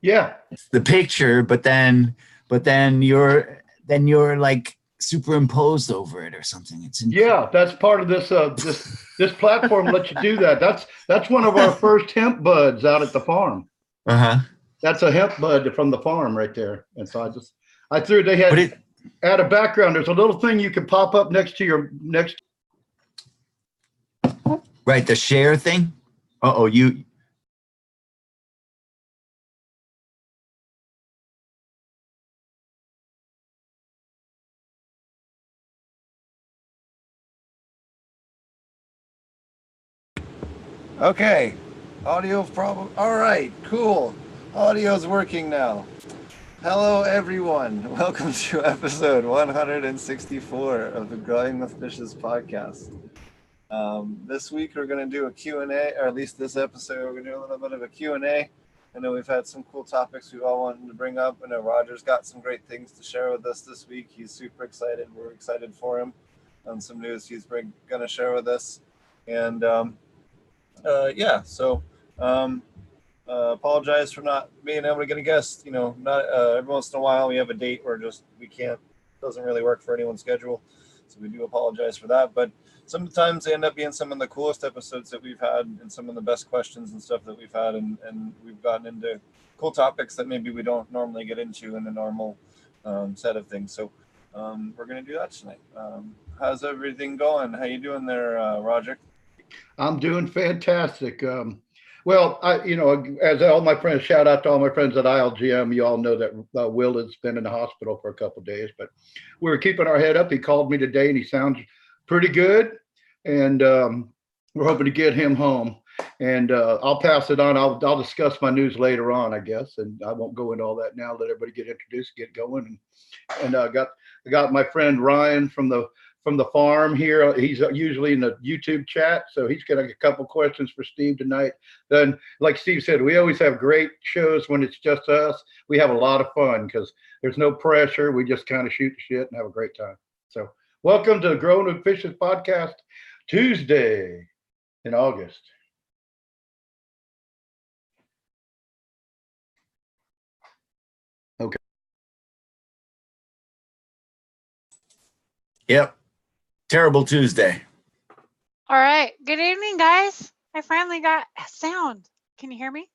Yeah, the picture, but then you're like superimposed over it or something. It's incredible. yeah, that's part of this platform lets you do that. That's one of our first hemp buds out at the farm. Uh-huh. That's a hemp bud from the farm right there. And so I threw they But had it add a background. There's a little thing you can pop up next to your next. right, the share thing. Uh-oh, you Okay, audio problem. All right, cool. Audio's working now. Hello, everyone. Welcome to episode 164 of the Growing with Fishes podcast. This week we're going to do a Q&A, or at least this episode we're going to do a little bit of a Q&A. I know we've had some cool topics we've all wanted to bring up. I know Roger's got some great things to share with us this week. He's super excited. We're excited for him on some news he's going to share with us. And yeah, so apologize for not being able to get a guest. You know, not every once in a while we have a date where just we can't, doesn't really work for anyone's schedule. So we do apologize for that. But sometimes they end up being some of the coolest episodes that we've had and some of the best questions and stuff that we've had. And we've gotten into cool topics that maybe we don't normally get into in a normal set of things. So we're going to do that tonight. How's everything going? How you doing there, Roger? I'm doing fantastic. Well, as all my friends, shout out to all my friends at ILGM. You all know that Will has been in the hospital for a couple of days, but we were keeping our head up. He called me today, and he sounds pretty good, and we're hoping to get him home. And I'll pass it on. I'll discuss my news later on, I guess, and I won't go into all that now. Let everybody get introduced, get going, and I got my friend Ryan from the farm here. He's usually in the YouTube chat, so he's got a couple questions for Steve tonight. Then, like Steve said, we always have great shows when it's just us. We have a lot of fun because there's no pressure. We just kind of shoot the shit and have a great time. So, welcome to the Growing with Fishes podcast, Tuesday in August. Okay. Yep. Terrible Tuesday. All right. Good evening, guys. I finally got sound. Can you hear me?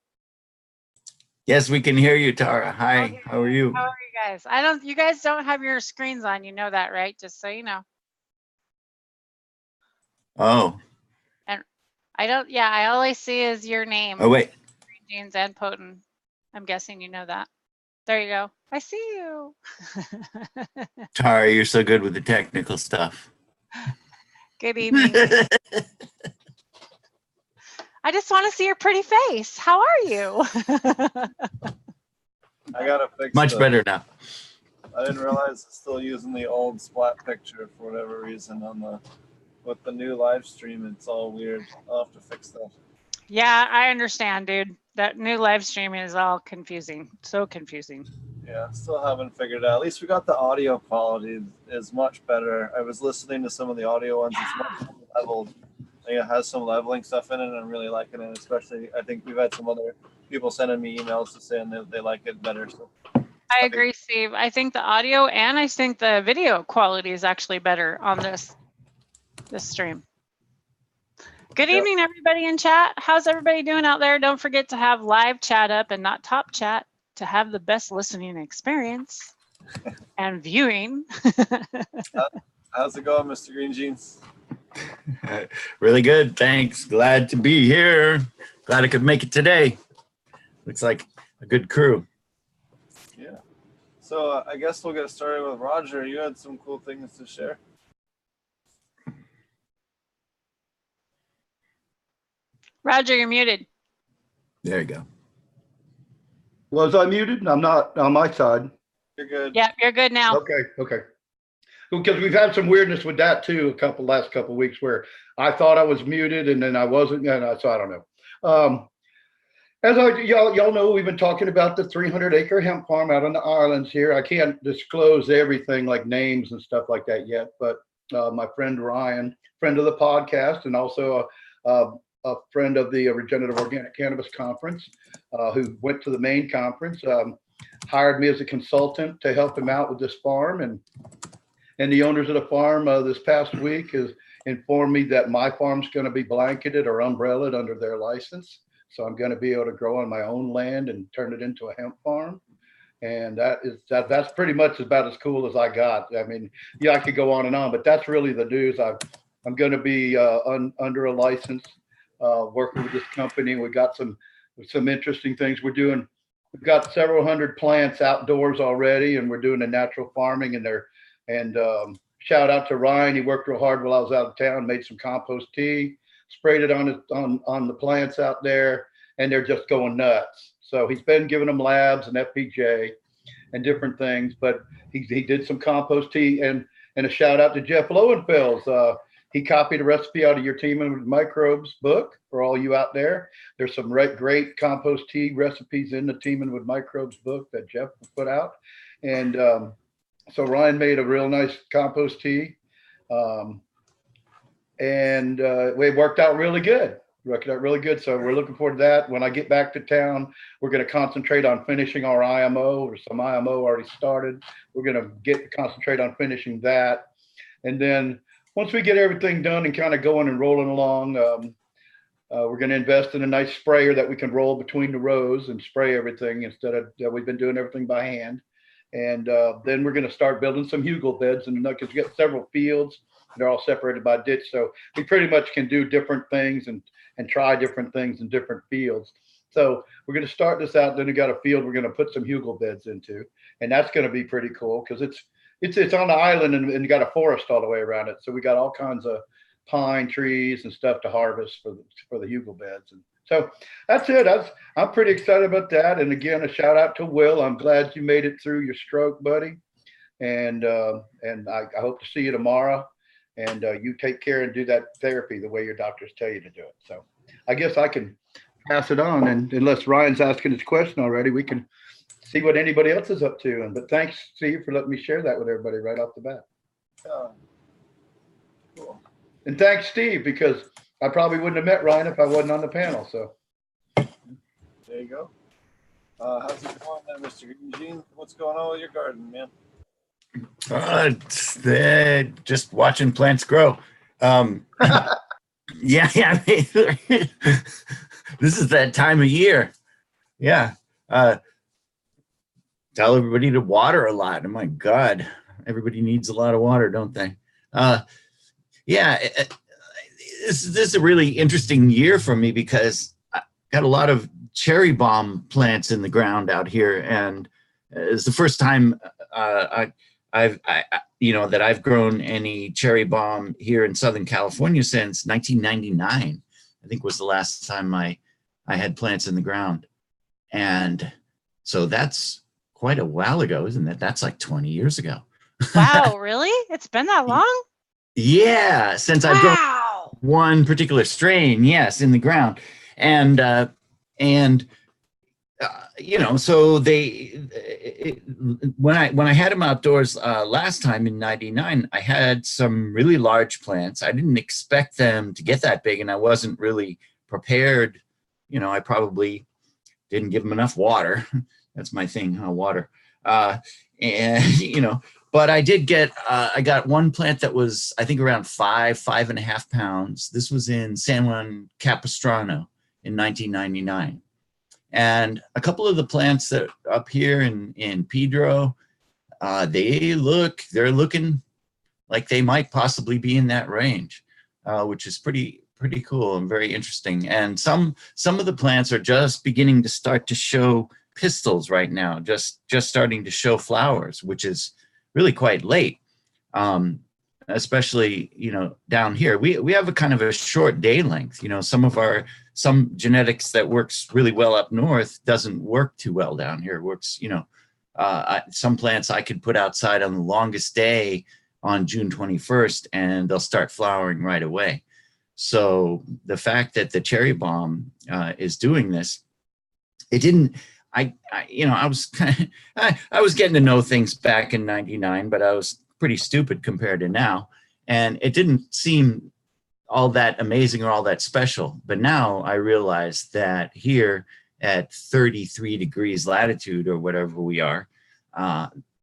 Yes, we can hear you, Tara. Hi. Okay. How are you? How are you guys? You guys don't have your screens on. You know that, right? Just so you know. Oh. And I always see is your name. Oh, wait. Green Jeans and Potent. I'm guessing you know that. There you go. I see you. Tara, you're so good with the technical stuff. Good evening. I just want to see your pretty face. How are you? I got to fix Much better now. I didn't realize it's still using the old splat picture for whatever reason with the new live stream. It's all weird. I'll have to fix that. Yeah, I understand, dude. That new live stream is all confusing. So confusing. Yeah, still haven't figured it out. At least we got the audio quality is much better. I was listening to some of the audio ones. It's much more leveled. It has some leveling stuff in it, and I'm really liking it. Especially, I think we've had some other people sending me emails to saying that they like it better. So I agree, Steve. I think the audio and I think the video quality is actually better on this stream. Good evening, everybody in chat. How's everybody doing out there? Don't forget to have live chat up and not top chat to have the best listening experience and viewing. How's it going, Mr. Green Jeans? Really good. Thanks. Glad to be here. Glad I could make it today. Looks like a good crew. Yeah. So I guess we'll get started with Roger. You had some cool things to share. Roger, you're muted. There you go. Was I muted? I'm not on my side. You're good. Yeah, you're good now. Okay. Because we've had some weirdness with that too. Last couple of weeks where I thought I was muted and then I wasn't, so I don't know. As y'all know, we've been talking about the 300-acre hemp farm out on the islands here. I can't disclose everything like names and stuff like that yet, but my friend Ryan, friend of the podcast, and also a friend of the Regenerative Organic Cannabis Conference who went to the main conference, hired me as a consultant to help him out with this farm. And the owners of the farm this past week has informed me that my farm's going to be blanketed or umbrellaed under their license. So I'm going to be able to grow on my own land and turn it into a hemp farm. And that's pretty much about as cool as I got. I mean, yeah, I could go on and on, but that's really the news. I'm going to be under a license, working with this company. We got some interesting things we're doing. We've got several hundred plants outdoors already, and we're doing a natural farming in there. And shout out to Ryan. He worked real hard while I was out of town, made some compost tea, sprayed it on the plants out there, and they're just going nuts. So he's been giving them labs and FPJ and different things, but he did some compost tea. And a shout out to Jeff Lowenfels. He copied a recipe out of your Teaming with Microbes book for all you out there. There's some great compost tea recipes in the Teaming with Microbes book that Jeff put out. And so Ryan made a real nice compost tea. And it worked out really good. So we're looking forward to that. When I get back to town, we're going to concentrate on finishing our IMO, or some IMO already started. We're going to concentrate on finishing that. And then once we get everything done and kind of going and rolling along, we're going to invest in a nice sprayer that we can roll between the rows and spray everything instead of we've been doing everything by hand. And then we're going to start building some hugel beds, and because we got several fields, they're all separated by ditch. So we pretty much can do different things and try different things in different fields. So we're going to start this out. Then we got a field we're going to put some hugel beds into, and that's going to be pretty cool because it's on the island and you got a forest all the way around it. So we got all kinds of pine trees and stuff to harvest for the hugel beds. And so that's it. I'm pretty excited about that. And again, a shout out to Will. I'm glad you made it through your stroke, buddy. And I hope to see you tomorrow. And you take care and do that therapy the way your doctors tell you to do it. So I guess I can pass it on. And unless Ryan's asking his question already, we can see what anybody else is up to. But thanks, Steve, for letting me share that with everybody right off the bat. Cool. And thanks, Steve, because I probably wouldn't have met Ryan if I wasn't on the panel. So there you go. How's it going then, Mr. Eugene? What's going on with your garden, man? Just watching plants grow. Yeah. This is that time of year. Yeah. Tell everybody to water a lot. Oh my God, everybody needs a lot of water, don't they? This is a really interesting year for me because I got a lot of cherry bomb plants in the ground out here, and it's the first time that I've grown any cherry bomb here in Southern California since 1999. I think was the last time I had plants in the ground. And so that's quite a while ago, isn't it? That's like 20 years ago. Wow, really? It's been that long? Yeah, since I've grown one particular strain, yes, in the ground. And so when I had them outdoors last time in 99, I had some really large plants. I didn't expect them to get that big, and I wasn't really prepared. I probably didn't give them enough water. That's my thing, water. But I did get, I got one plant that was, I think, around 5.5 pounds. This was in San Juan Capistrano in 1999. And a couple of the plants that are up here in Pedro, they're looking like they might possibly be in that range, which is pretty cool and very interesting. And some of the plants are just beginning to start to show pistils right now, just starting to show flowers, which is really quite late, especially down here. We have a kind of a short day length. Some genetics that works really well up north doesn't work too well down here. It works, some plants I could put outside on the longest day on June 21st, and they'll start flowering right away. So the fact that the cherry bomb is doing this, it didn't. I was I was getting to know things back in 99, but I was pretty stupid compared to now, and it didn't seem all that amazing or all that special. But now I realize that here at 33 degrees latitude or whatever we are,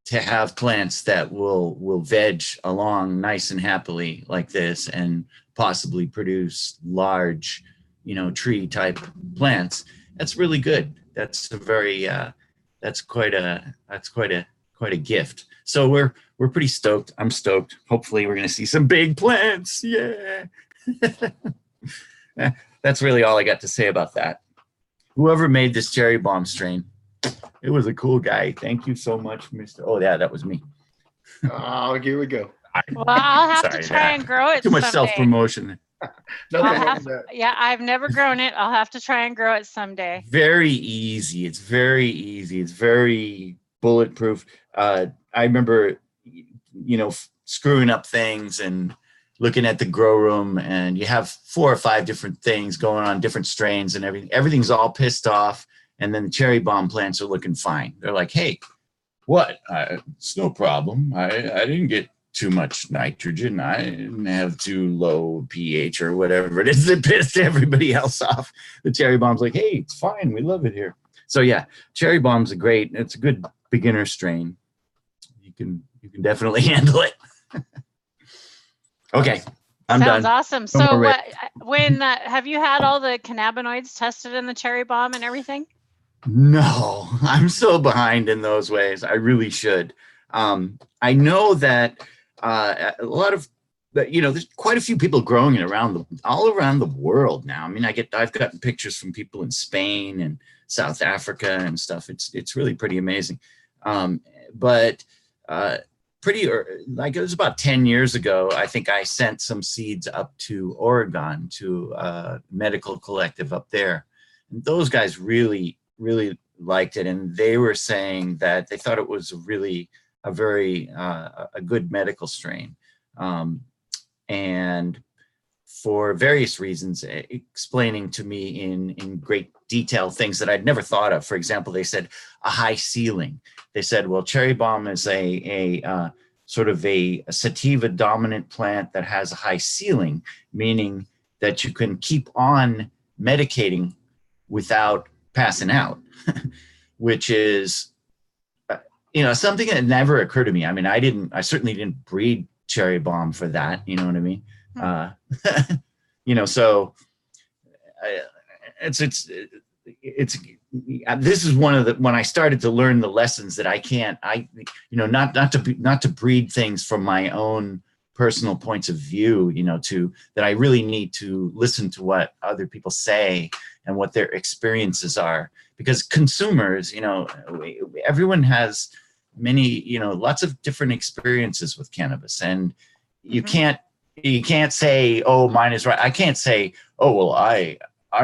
to have plants that will veg along nice and happily like this and possibly produce large, tree type plants, that's really good. That's a very that's quite a gift. So we're pretty stoked. I'm stoked. Hopefully we're gonna see some big plants. Yeah. That's really all I got to say about that. Whoever made this cherry bomb strain, it was a cool guy. Thank you so much, Mr. Oh yeah, that was me. Oh, here we go. Well, I'll have to try and grow it. Too much someday. self-promotion. Yeah, I've never grown it. I'll have to try and grow it someday. Very easy. It's very easy. It's very bulletproof. I remember, screwing up things and looking at the grow room, and you have 4 or 5 different things going on, different strains and everything. Everything's all pissed off. And then the cherry bomb plants are looking fine. They're like, hey, what? It's no problem. I didn't get too much nitrogen. I didn't have too low pH or whatever it is that pissed everybody else off. The cherry bomb's like, hey, it's fine. We love it here. So yeah, cherry bomb's it's a good beginner strain. You can definitely handle it. Okay, I'm done. Sounds awesome. So have you had all the cannabinoids tested in the cherry bomb and everything? No, I'm so behind in those ways. I really should. I know that a lot of, there's quite a few people growing it all around the world now. I mean, I've gotten pictures from people in Spain and South Africa and stuff. It's really pretty amazing. But it was about 10 years ago, I think I sent some seeds up to Oregon to a medical collective up there. And those guys really liked it. And they were saying that they thought it was really a very good medical strain. And for various reasons, explaining to me in great detail things that I'd never thought of. For example, they said a high ceiling. They said, well, cherry bomb is a sort of a sativa dominant plant that has a high ceiling, meaning that you can keep on medicating without passing out, which is, something that never occurred to me. I mean, I certainly didn't breed cherry bomb for that. You know what I mean? So this is one of the, when I started to learn the lessons that not to breed things from my own personal points of view, that I really need to listen to what other people say and what their experiences are, because consumers, everyone has many, lots of different experiences with cannabis, and you can't say, oh, mine is right. I can't say, oh, well, I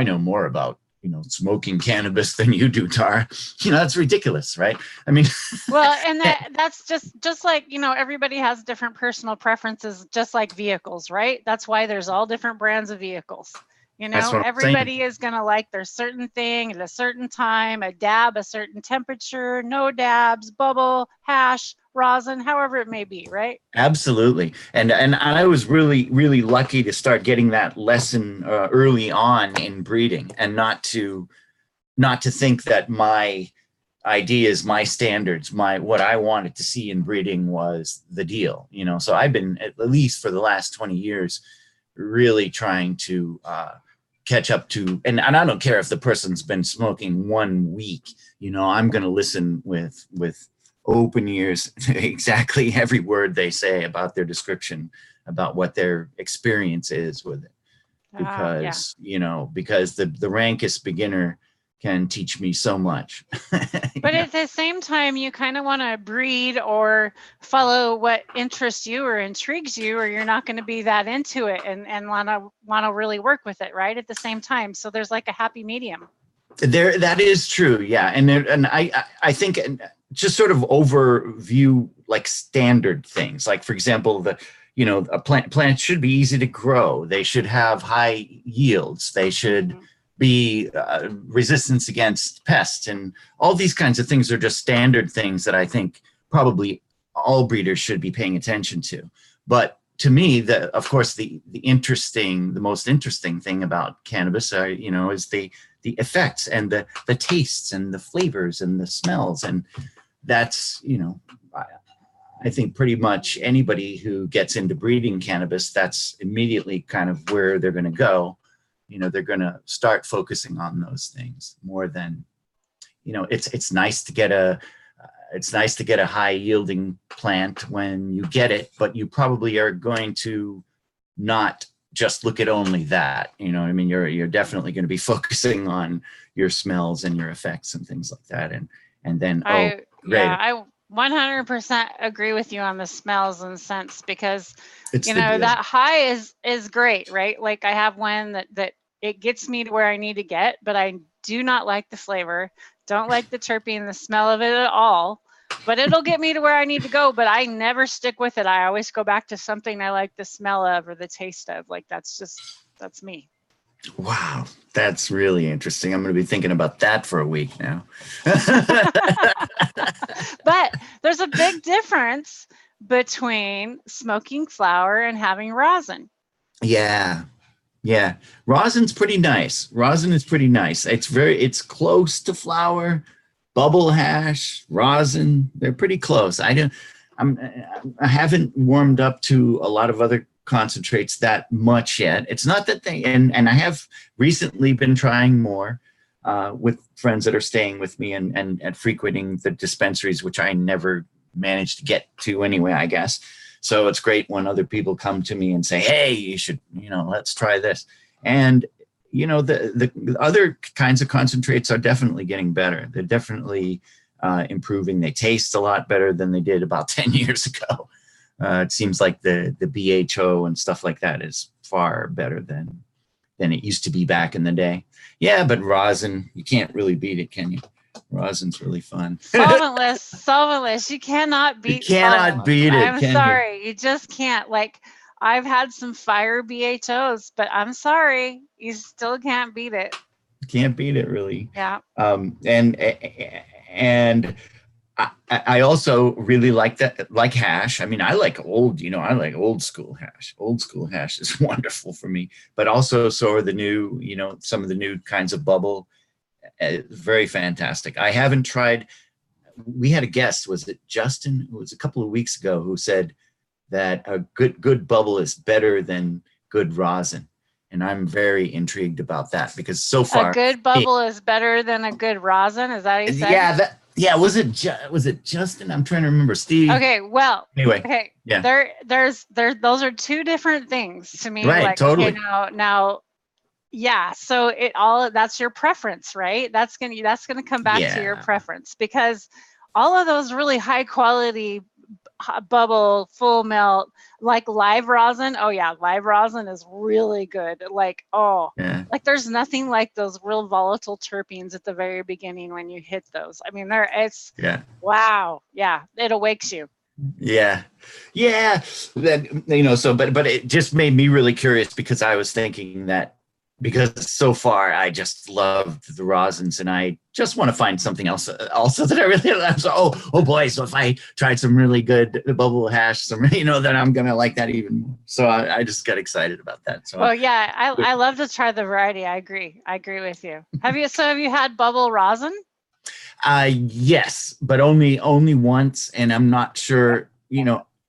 know more about, smoking cannabis than you do, Tara. That's ridiculous, right? I mean, well, and that's just like, everybody has different personal preferences, just like vehicles, right? That's why there's all different brands of vehicles. Everybody is going to like their certain thing at a certain time, a dab, a certain temperature, no dabs, bubble, hash, rosin, however it may be, right? Absolutely. And I was really, really lucky to start getting that lesson early on in breeding, and not to think that my ideas, my standards, what I wanted to see in breeding was the deal, So I've been, at least for the last 20 years, really trying to catch up to, and I don't care if the person's been smoking 1 week, I'm going to listen with open ears to exactly every word they say about their description, about what their experience is with it. Because, because the rankest beginner can teach me so much. But at the same time, you kind of want to breed or follow what interests you or intrigues you, or you're not going to be that into it and want to really work with it, right? At the same time. So there's like a happy medium. That is true. Yeah. And I think just sort of overview like standard things, like, for example, a plant should be easy to grow. They should have high yields. They should be resistance against pests, and all these kinds of things are just standard things that I think probably all breeders should be paying attention to. But to me, of course, the most interesting thing about cannabis, is the effects and the tastes and the flavors and the smells. And that's, I think pretty much anybody who gets into breeding cannabis, that's immediately kind of where they're going to go. They're going to start focusing on those things more than, it's nice to get a high yielding plant when you get it, but you probably are going to not just look at only that. You're definitely going to be focusing on your smells and your effects and things like that. And then, I 100% agree with you on the smells and scents, because that high is great, right? Like I have one that it gets me to where I need to get, but I do not like the flavor, don't like the terpene, the smell of it at all, but it'll get me to where I need to go. But I never stick with it. I always go back to something I like the smell of or the taste of. Like that's me. Wow, that's really interesting. I'm going to be thinking about that for a week now. But there's a big difference between smoking flower and having rosin. Yeah. Rosin's pretty nice. Rosin is pretty nice. It's close to flower, bubble hash, rosin. They're pretty close. I haven't warmed up to a lot of other concentrates that much yet. It's not that and I have recently been trying more with friends that are staying with me and frequenting the dispensaries, which I never managed to get to anyway, I guess. So it's great when other people come to me and say, hey, you should, let's try this. And, the other kinds of concentrates are definitely getting better. They're definitely improving. They taste a lot better than they did about 10 years ago. It seems like the BHO and stuff like that is far better than it used to be back in the day. Yeah, but rosin, you can't really beat it, can you? Rosin's really fun. Solventless. You cannot beat. You cannot beat it. I'm sorry, you just can't. Like I've had some fire BHOs, but I'm sorry, you still can't beat it. Can't beat it, really. Yeah. And I also really like hash. I mean, I like old school hash. Old school hash is wonderful for me, but also so are the new, some of the new kinds of bubble. Very fantastic. I haven't tried. We had a guest, was it Justin? It was a couple of weeks ago, who said that a good bubble is better than good rosin. And I'm very intrigued about that, because so far a good bubble is better than a good rosin. Is that what you said? Yeah. Was it Justin? I'm trying to remember. Steve. Okay. Well. Anyway. Okay. Yeah. There's those are two different things to me. Right. Like, Totally. Okay, now. Yeah. So that's your preference, right? That's gonna come back to your preference, because all of those really high quality bubble, full melt, like live rosin. Oh yeah, live rosin is really good. Like like there's nothing like those real volatile terpenes at the very beginning when you hit those. I mean, wow, yeah, it awakes you. Yeah. That but it just made me really curious, because I was thinking that, because so far I just loved the rosins, and I just want to find something else also that I really love. So, oh boy. So if I tried some really good bubble hash, then I'm going to like that even more. So I just got excited about that. So, well, yeah, I love to try the variety. I agree with you. Have you had bubble rosin? Yes, but only once. And I'm not sure,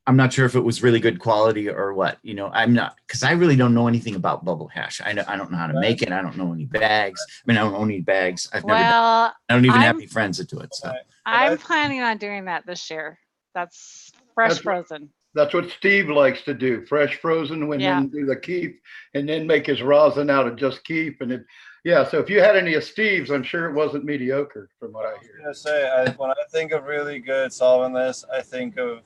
I'm not sure if it was really good quality or what, I'm not, because I really don't know anything about bubble hash. I don't know how to make it. I don't know any bags. I mean, I don't own any bags. I don't even have any friends that do it. So I'm planning on doing that this year. That's frozen. That's what Steve likes to do. Fresh frozen, then do the keef, and then make his rosin out of just keef. And so if you had any of Steve's, I'm sure it wasn't mediocre from what I hear. I was going to say, when I think of really good solventless, I think of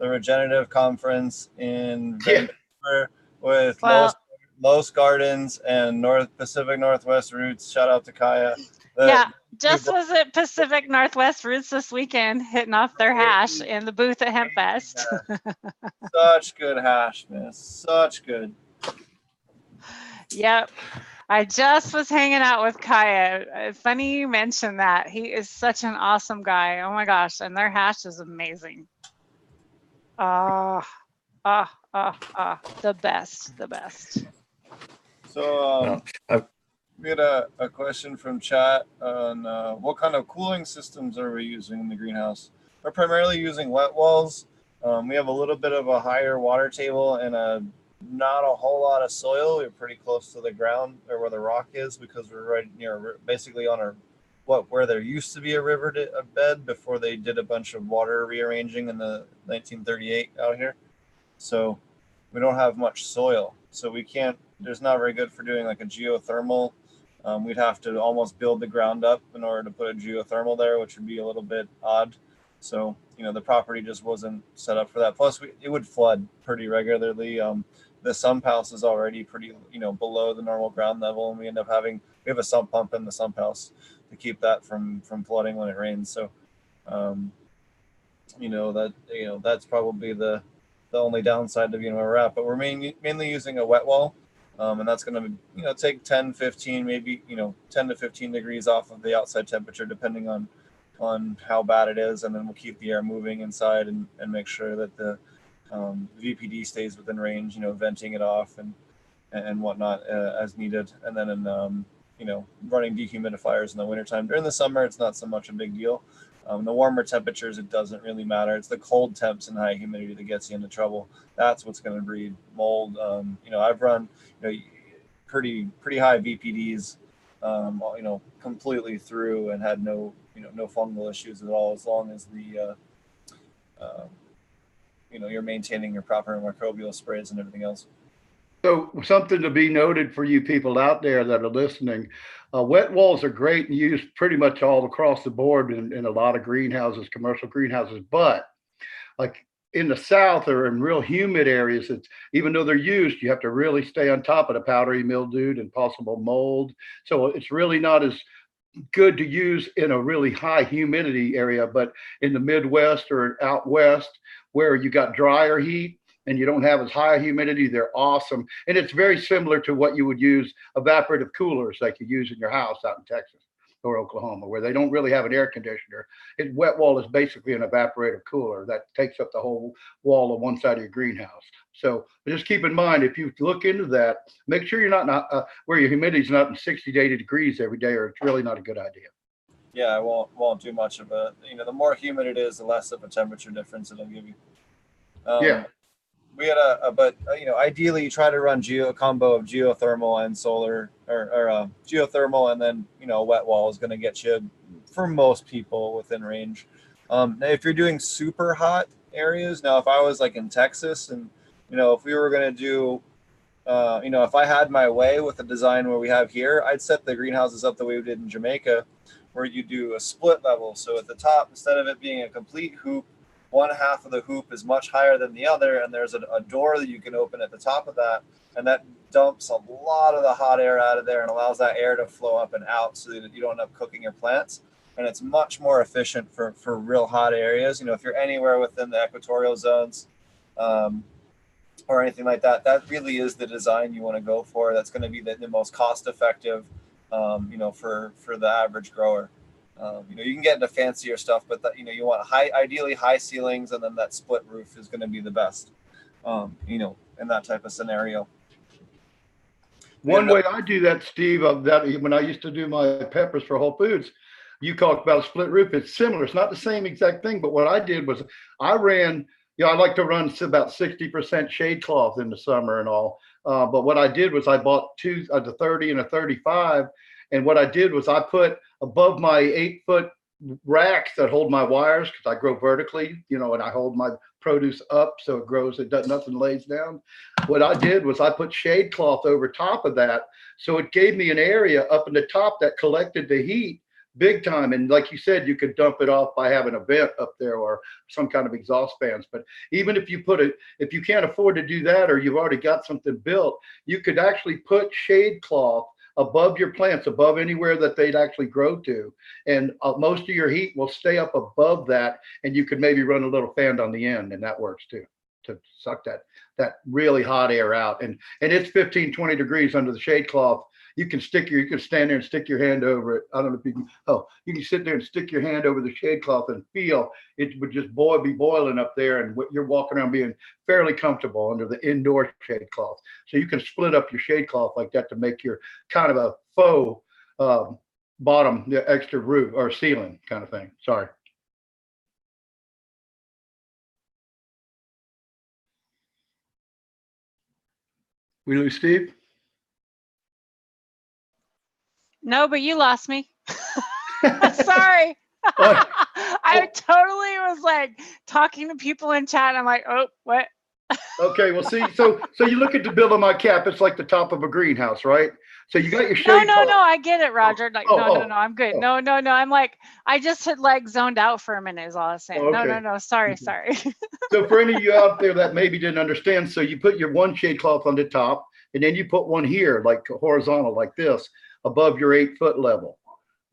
the Regenerative Conference in Vancouver with Los Gardens and Pacific Northwest Roots. Shout out to Kaya. Just was at Pacific Northwest Roots this weekend, hitting off their hash in the booth at HempFest. Such good hash, man. Such good. Yep. I just was hanging out with Kaya. Funny you mentioned that. He is such an awesome guy. Oh my gosh. And their hash is amazing. The best, the best. So Well, we had a question from chat on what kind of cooling systems are we using in the greenhouse? We're primarily using wet walls. We have a little bit of a higher water table and not a whole lot of soil. We're pretty close to the ground or where the rock is because we're right near, basically on where there used to be a river bed before they did a bunch of water rearranging in the 1938 out here. So we don't have much soil. So we can't, there's not very good for doing like a geothermal. We'd have to almost build the ground up in order to put a geothermal there, which would be a little bit odd. So, the property just wasn't set up for that. Plus, it would flood pretty regularly. The sump house is already pretty, below the normal ground level, and we have a sump pump in the sump house to keep that from flooding when it rains. So, that's probably the only downside of where we're at. But we're mainly using a wet wall. And that's going to, take 10, 15, maybe, 10 to 15 degrees off of the outside temperature, depending on how bad it is. And then we'll keep the air moving inside and make sure that the VPD stays within range, venting it off and whatnot as needed. And then, running dehumidifiers in the wintertime. During the summer, it's not so much a big deal. The warmer temperatures, it doesn't really matter. It's the cold temps and high humidity that gets you into trouble. That's what's going to breed mold. I've run, pretty high VPDs, completely through and had no fungal issues at all, as long as you're maintaining your proper microbial sprays and everything else. So something to be noted for you people out there that are listening, wet walls are great and used pretty much all across the board in a lot of greenhouses, commercial greenhouses, but like in the South or in real humid areas, even though they're used, you have to really stay on top of the powdery mildew and possible mold. So it's really not as good to use in a really high humidity area, but in the Midwest or out West where you got drier heat and you don't have as high humidity, they're awesome. And it's very similar to what you would use evaporative coolers like you use in your house out in Texas or Oklahoma, where they don't really have an air conditioner. Wet wall is basically an evaporative cooler that takes up the whole wall on one side of your greenhouse. So just keep in mind, if you look into that, make sure you're not where your humidity is not in 60 to 80 degrees every day, or it's really not a good idea. Yeah, I won't do much of it. The more humid it is, the less of a temperature difference it'll give you. Yeah. We had but ideally you try to run a combo of geothermal and solar, or geothermal and then a wet wall is going to get you, for most people, within range. Now if you're doing super hot areas, now if I was like in Texas and if we were going to do if I had my way with the design where we have here, I'd set the greenhouses up the way we did in Jamaica, where you do a split level. So at the top, instead of it being a complete hoop, one half of the hoop is much higher than the other, and there's a door that you can open at the top of that, and that dumps a lot of the hot air out of there and allows that air to flow up and out so that you don't end up cooking your plants. And it's much more efficient for real hot areas. If you're anywhere within the equatorial zones or anything like that, that really is the design you want to go for. That's going to be the most cost effective, for the average grower. You can get into fancier stuff, but you want ideally high ceilings, and then that split roof is going to be the best, in that type of scenario. One way I do that, Steve, when I used to do my peppers for Whole Foods, you talked about a split roof. It's similar. It's not the same exact thing, but what I did was I ran, I like to run about 60% shade cloth in the summer and all. But what I did was I bought two, the 30 and a 35. And what I did was I put above my 8-foot racks that hold my wires, because I grow vertically, and I hold my produce up so it grows, nothing lays down. What I did was I put shade cloth over top of that. So it gave me an area up in the top that collected the heat big time. And like you said, you could dump it off by having a vent up there or some kind of exhaust fans. But even if you if you can't afford to do that, or you've already got something built, you could actually put shade cloth above your plants, above anywhere that they'd actually grow to. And most of your heat will stay up above that. And you could maybe run a little fan on the end, and that works too, to suck that really hot air out. And it's 15, 20 degrees under the shade cloth, you can stand there and stick your hand over it. I don't know if you can. Oh, you can sit there and stick your hand over the shade cloth and feel it would just be boiling up there, and you're walking around being fairly comfortable under the indoor shade cloth. So you can split up your shade cloth like that to make your kind of a faux bottom, the extra roof or ceiling kind of thing. Sorry. We lose Steve? No, but you lost me. Sorry. I totally was like talking to people in chat. And I'm like, oh, what? Okay, well, see, so you look at the bill of my cap. It's like the top of a greenhouse, right? So you got your shade. No, I get it, Roger. Like, no, I'm good. No. I'm like, I just had like zoned out for a minute is all I was saying. Okay. No. Sorry. So for any of you out there that maybe didn't understand, so you put your one shade cloth on the top, and then you put one here, like horizontal, like this, above your 8-foot level,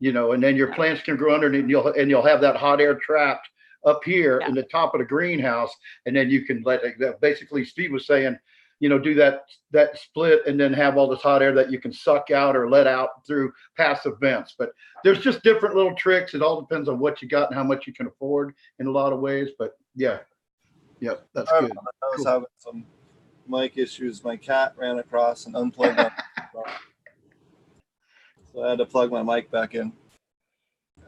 and then your plants can grow underneath, and you'll have that hot air trapped up here in the top of the greenhouse, and then you can let it, basically Steve was saying, do that split and then have all this hot air that you can suck out or let out through passive vents. But there's just different little tricks. It all depends on what you got and how much you can afford in a lot of ways. But yeah, that's good. I was having some mic issues. My cat ran across and unplugged my so I had to plug my mic back in.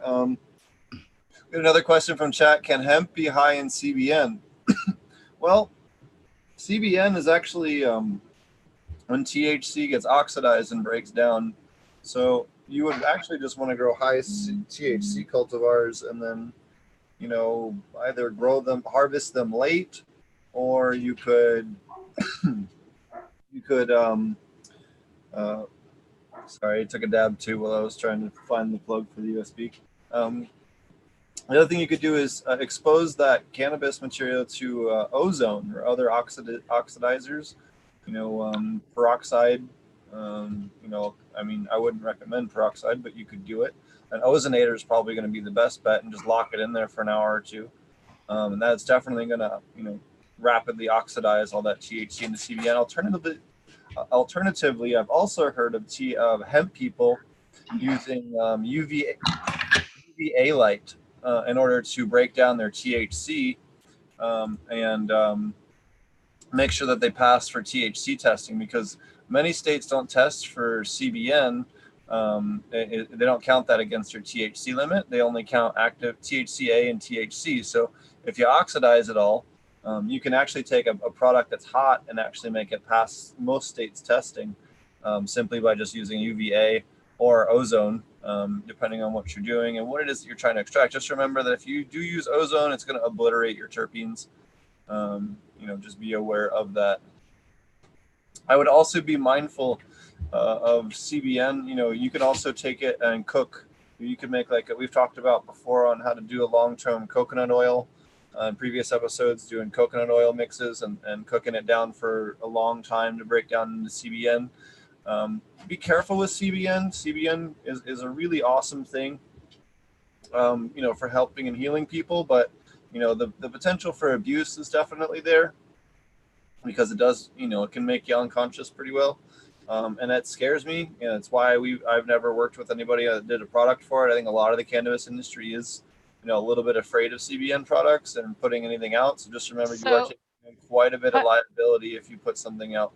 We had another question from chat. Can hemp be high in CBN? Well, CBN is actually when THC gets oxidized and breaks down. So you would actually just want to grow high THC cultivars and then, either grow them, harvest them late, or you could, sorry, I took a dab too while I was trying to find the plug for the USB. The other thing you could do is expose that cannabis material to ozone or other oxidizers, peroxide. I wouldn't recommend peroxide, but you could do it. An ozonator is probably going to be the best bet, and just lock it in there for an hour or two. And that's definitely going to, rapidly oxidize all that THC in the CBN. Alternatively, I've also heard of hemp people using UVA light in order to break down their THC and make sure that they pass for THC testing, because many states don't test for CBN. They don't count that against your THC limit. They only count active THCA and THC. So if you oxidize it all, you can actually take a product that's hot and actually make it pass most states testing simply by just using UVA or ozone, depending on what you're doing and what it is that you're trying to extract. Just remember that if you do use ozone, it's going to obliterate your terpenes. Just be aware of that. I would also be mindful of CBN. You could also take it and cook. You could make we've talked about before on how to do a long-term coconut oil in previous episodes, doing coconut oil mixes and cooking it down for a long time to break down into CBN. Be careful with CBN. CBN is a really awesome thing, for helping and healing people. But, the potential for abuse is definitely there, because it does, it can make you unconscious pretty well. And that scares me. It's why I've never worked with anybody that did a product for it. I think a lot of the cannabis industry is, a little bit afraid of CBN products and putting anything out. So just remember, you are taking quite a bit of liability if you put something out.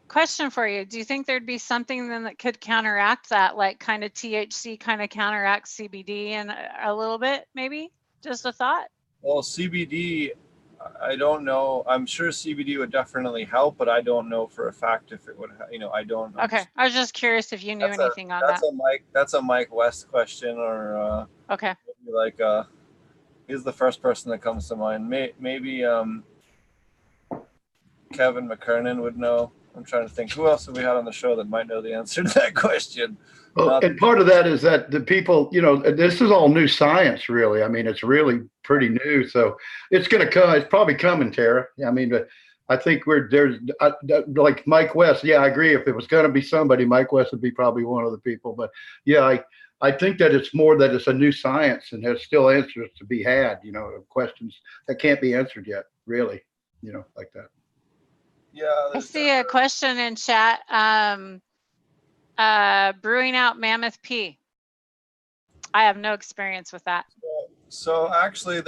Question for you. Do you think there'd be something then that could counteract that, like kind of THC kind of counteracts CBD and a little bit, maybe? Just a thought? Well, CBD, I don't know. I'm sure CBD would definitely help, but I don't know for a fact if it would, I don't know. Okay. I was just curious if you knew anything on that. That's a Mike West question, or okay. Maybe he's the first person that comes to mind. Maybe Kevin McKernan would know. I'm trying to think, who else have we had on the show that might know the answer to that question? Well, and part of that is that the people, this is all new science, really. I mean, it's really pretty new. So it's going to come. It's probably coming, Tara. I mean, but I think there's like Mike West. Yeah, I agree. If it was going to be somebody, Mike West would be probably one of the people. But yeah, I think that it's more that it's a new science and there's still answers to be had, questions that can't be answered yet, really, like that. Yeah, I see a question in chat. Brewing out Mammoth P. I have no experience with that. So actually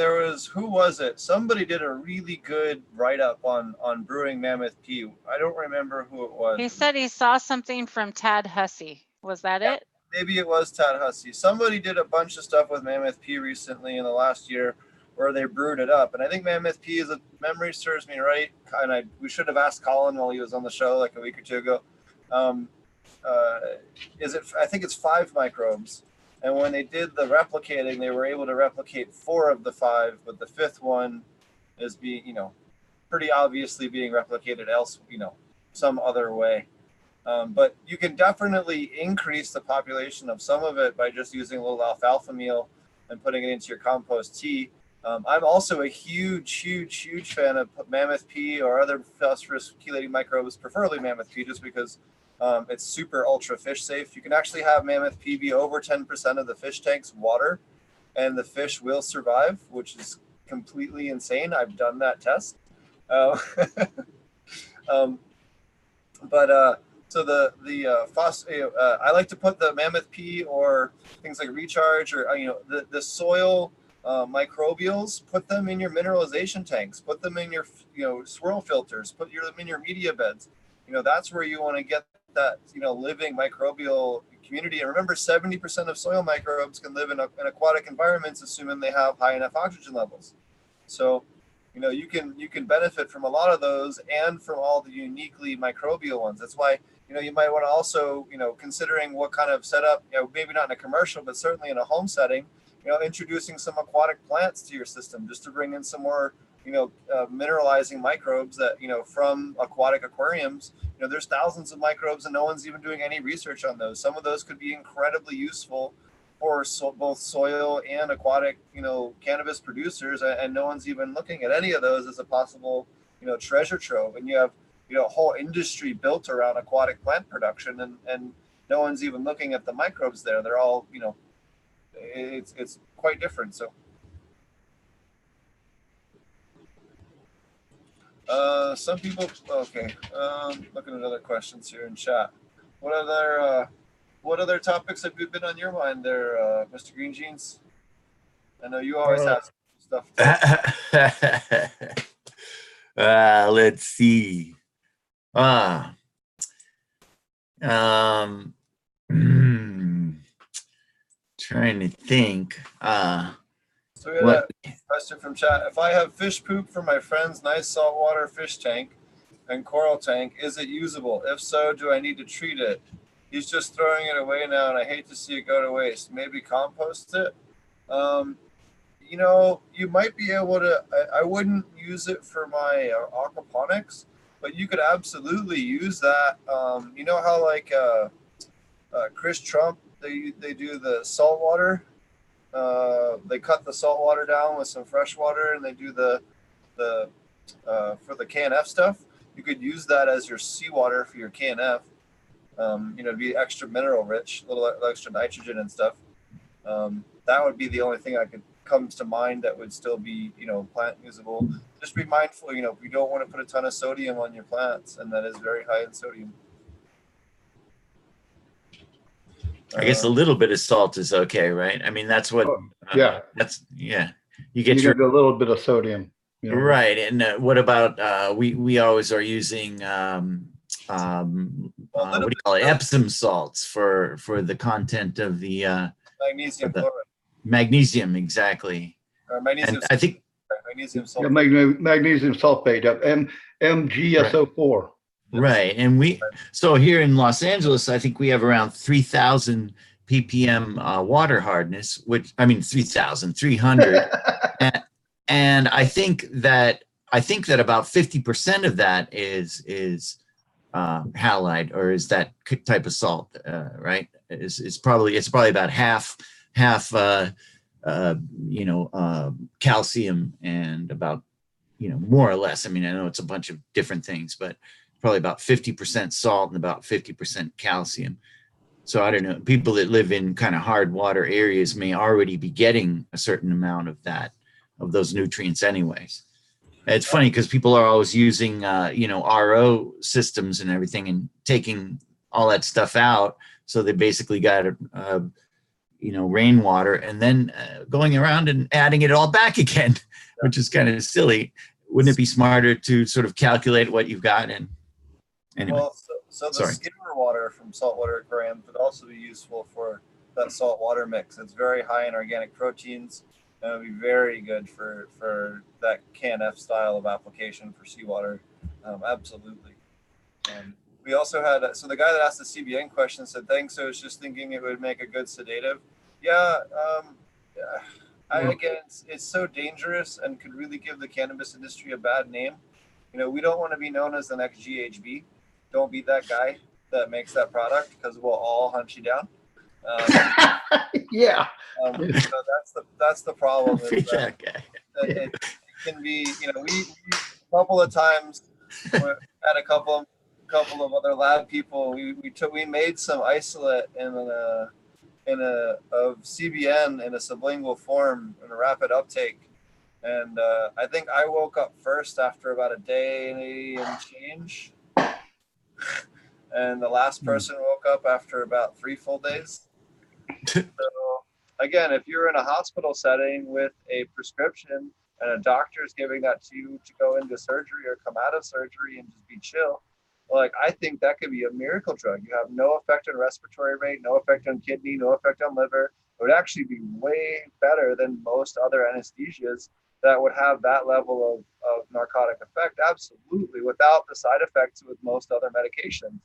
who was it? Somebody did a really good write-up on brewing Mammoth P. I don't remember who it was. He said he saw something from Tad Hussey. Was that it? Maybe it was Tad Hussey. Somebody did a bunch of stuff with Mammoth P recently in the last year where they brewed it up. And I think Mammoth P, if memory serves me right, and we should have asked Colin while he was on the show like a week or two ago. I think it's 5 microbes. And when they did the replicating, they were able to replicate 4 of the 5, but the 5th one is being, pretty obviously being replicated else, some other way. But you can definitely increase the population of some of it by just using a little alfalfa meal and putting it into your compost tea. I'm also a huge fan of Mammoth P or other phosphorus chelating microbes, preferably Mammoth P, just because it's super ultra fish safe. You can actually have Mammoth P be over 10% of the fish tank's water, and the fish will survive, which is completely insane. I've done that test. So I like to put the Mammoth P or things like Recharge or the soil microbials. Put them in your mineralization tanks. Put them in your swirl filters. Put them in your media beds. That's where you want to get that living microbial community. And remember, 70% of soil microbes can live in aquatic environments, assuming they have high enough oxygen levels. So you can benefit from a lot of those and from all the uniquely microbial ones. That's why you might want to also considering what kind of setup, maybe not in a commercial, but certainly in a home setting, introducing some aquatic plants to your system just to bring in some more mineralizing microbes that from aquatic aquariums. There's thousands of microbes and no one's even doing any research on those. Some of those could be incredibly useful for both soil and aquatic cannabis producers, and no one's even looking at any of those as a possible treasure trove. And you have a whole industry built around aquatic plant production, and no one's even looking at the microbes there. They're all it's quite different. So some people, okay. Looking at other questions here in chat. What other topics have been on your mind there, Mr. Green Jeans? I know you always have stuff. Let's see. Trying to think. So we had a question from chat. If I have fish poop from my friend's nice saltwater fish tank and coral tank, is it usable? If so, do I need to treat it? He's just throwing it away now, and I hate to see it go to waste. Maybe compost it? You might be able to. I wouldn't use it for my aquaponics, but you could absolutely use that. You know how like Chris Trump, they do the salt water. They cut the salt water down with some fresh water, and they do the for the KNF stuff. You could use that as your seawater for your KNF. To be extra mineral rich, a little extra nitrogen and stuff. That would be the only thing comes to mind that would still be, plant usable. Just be mindful, you don't want to put a ton of sodium on your plants, and that is very high in sodium. I guess a little bit of salt is okay, right? I mean, that's what. Yeah. You get a little bit of sodium. Right. And what about we always are using what do you call it? Epsom salts for the content of the magnesium chloride. Magnesium, exactly. Magnesium. And I think magnesium sulfate. Magnesium sulfate, MgSO4. Right. And so here in Los Angeles, I think we have around 3,000 ppm water hardness, 3,300. And I think that about 50% of that is halide, or is that type of salt, right? It's probably about half calcium and about, more or less. I mean, I know it's a bunch of different things, but probably about 50% salt and about 50% calcium. So I don't know, people that live in kind of hard water areas may already be getting a certain amount of those nutrients anyways. It's funny because people are always using, RO systems and everything and taking all that stuff out So they basically got rainwater and then going around and adding it all back again, which is kind of silly. Wouldn't it be smarter to sort of calculate what you've got? And anyway, Well, so the skimmer water from saltwater aquariums would also be useful for that saltwater mix. It's very high in organic proteins, and it would be very good for that CanF style of application for seawater. Absolutely. We also had, so the guy that asked the CBN question said, thanks, I was just thinking it would make a good sedative. Yeah, again, it's so dangerous and could really give the cannabis industry a bad name. We don't want to be known as the next GHB. Don't be that guy that makes that product, because we'll all hunt you down. Yeah. That's the problem. It can be, we a couple of times at a couple of other lab people, we made some isolate of CBN in a sublingual form in a rapid uptake, and I think I woke up first after about a day and change, and the last person woke up after about 3 full days. So again, if you're in a hospital setting with a prescription and a doctor is giving that to you to go into surgery or come out of surgery and just be chill, like, I think that could be a miracle drug. You have no effect on respiratory rate, no effect on kidney, no effect on liver. It would actually be way better than most other anesthesias that would have that level of narcotic effect, absolutely, without the side effects with most other medications,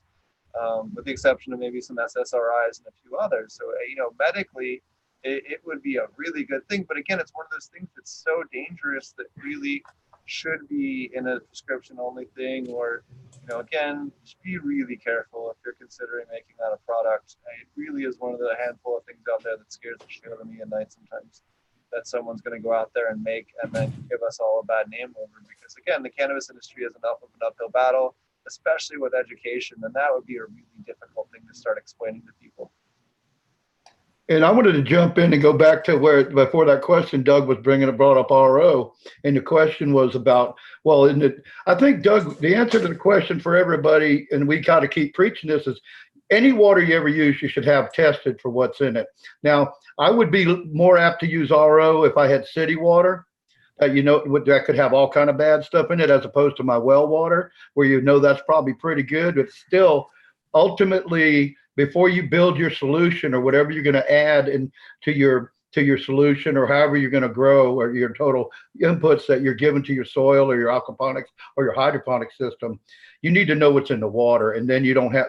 with the exception of maybe some SSRIs and a few others. So, medically, it would be a really good thing. But again, it's one of those things that's so dangerous that really should be in a prescription only thing, or, again, just be really careful if you're considering making that a product. It really is one of the handful of things out there that scares the shit out of me at night sometimes, that someone's going to go out there and make and then give us all a bad name over. Because again, the cannabis industry is enough of an uphill battle, especially with education, and that would be a really difficult thing to start explaining to people. And I wanted to jump in and go back to where, before that question, Doug was brought up RO, and the question was about, well, I think, Doug, the answer to the question for everybody, and we got to keep preaching this, is any water you ever use, you should have tested for what's in it. Now, I would be more apt to use RO if I had city water, that could have all kind of bad stuff in it, as opposed to my well water, where that's probably pretty good, but still, ultimately, before you build your solution or whatever you're going to add to your solution, or however you're going to grow, or your total inputs that you're giving to your soil or your aquaponics or your hydroponic system, you need to know what's in the water. And then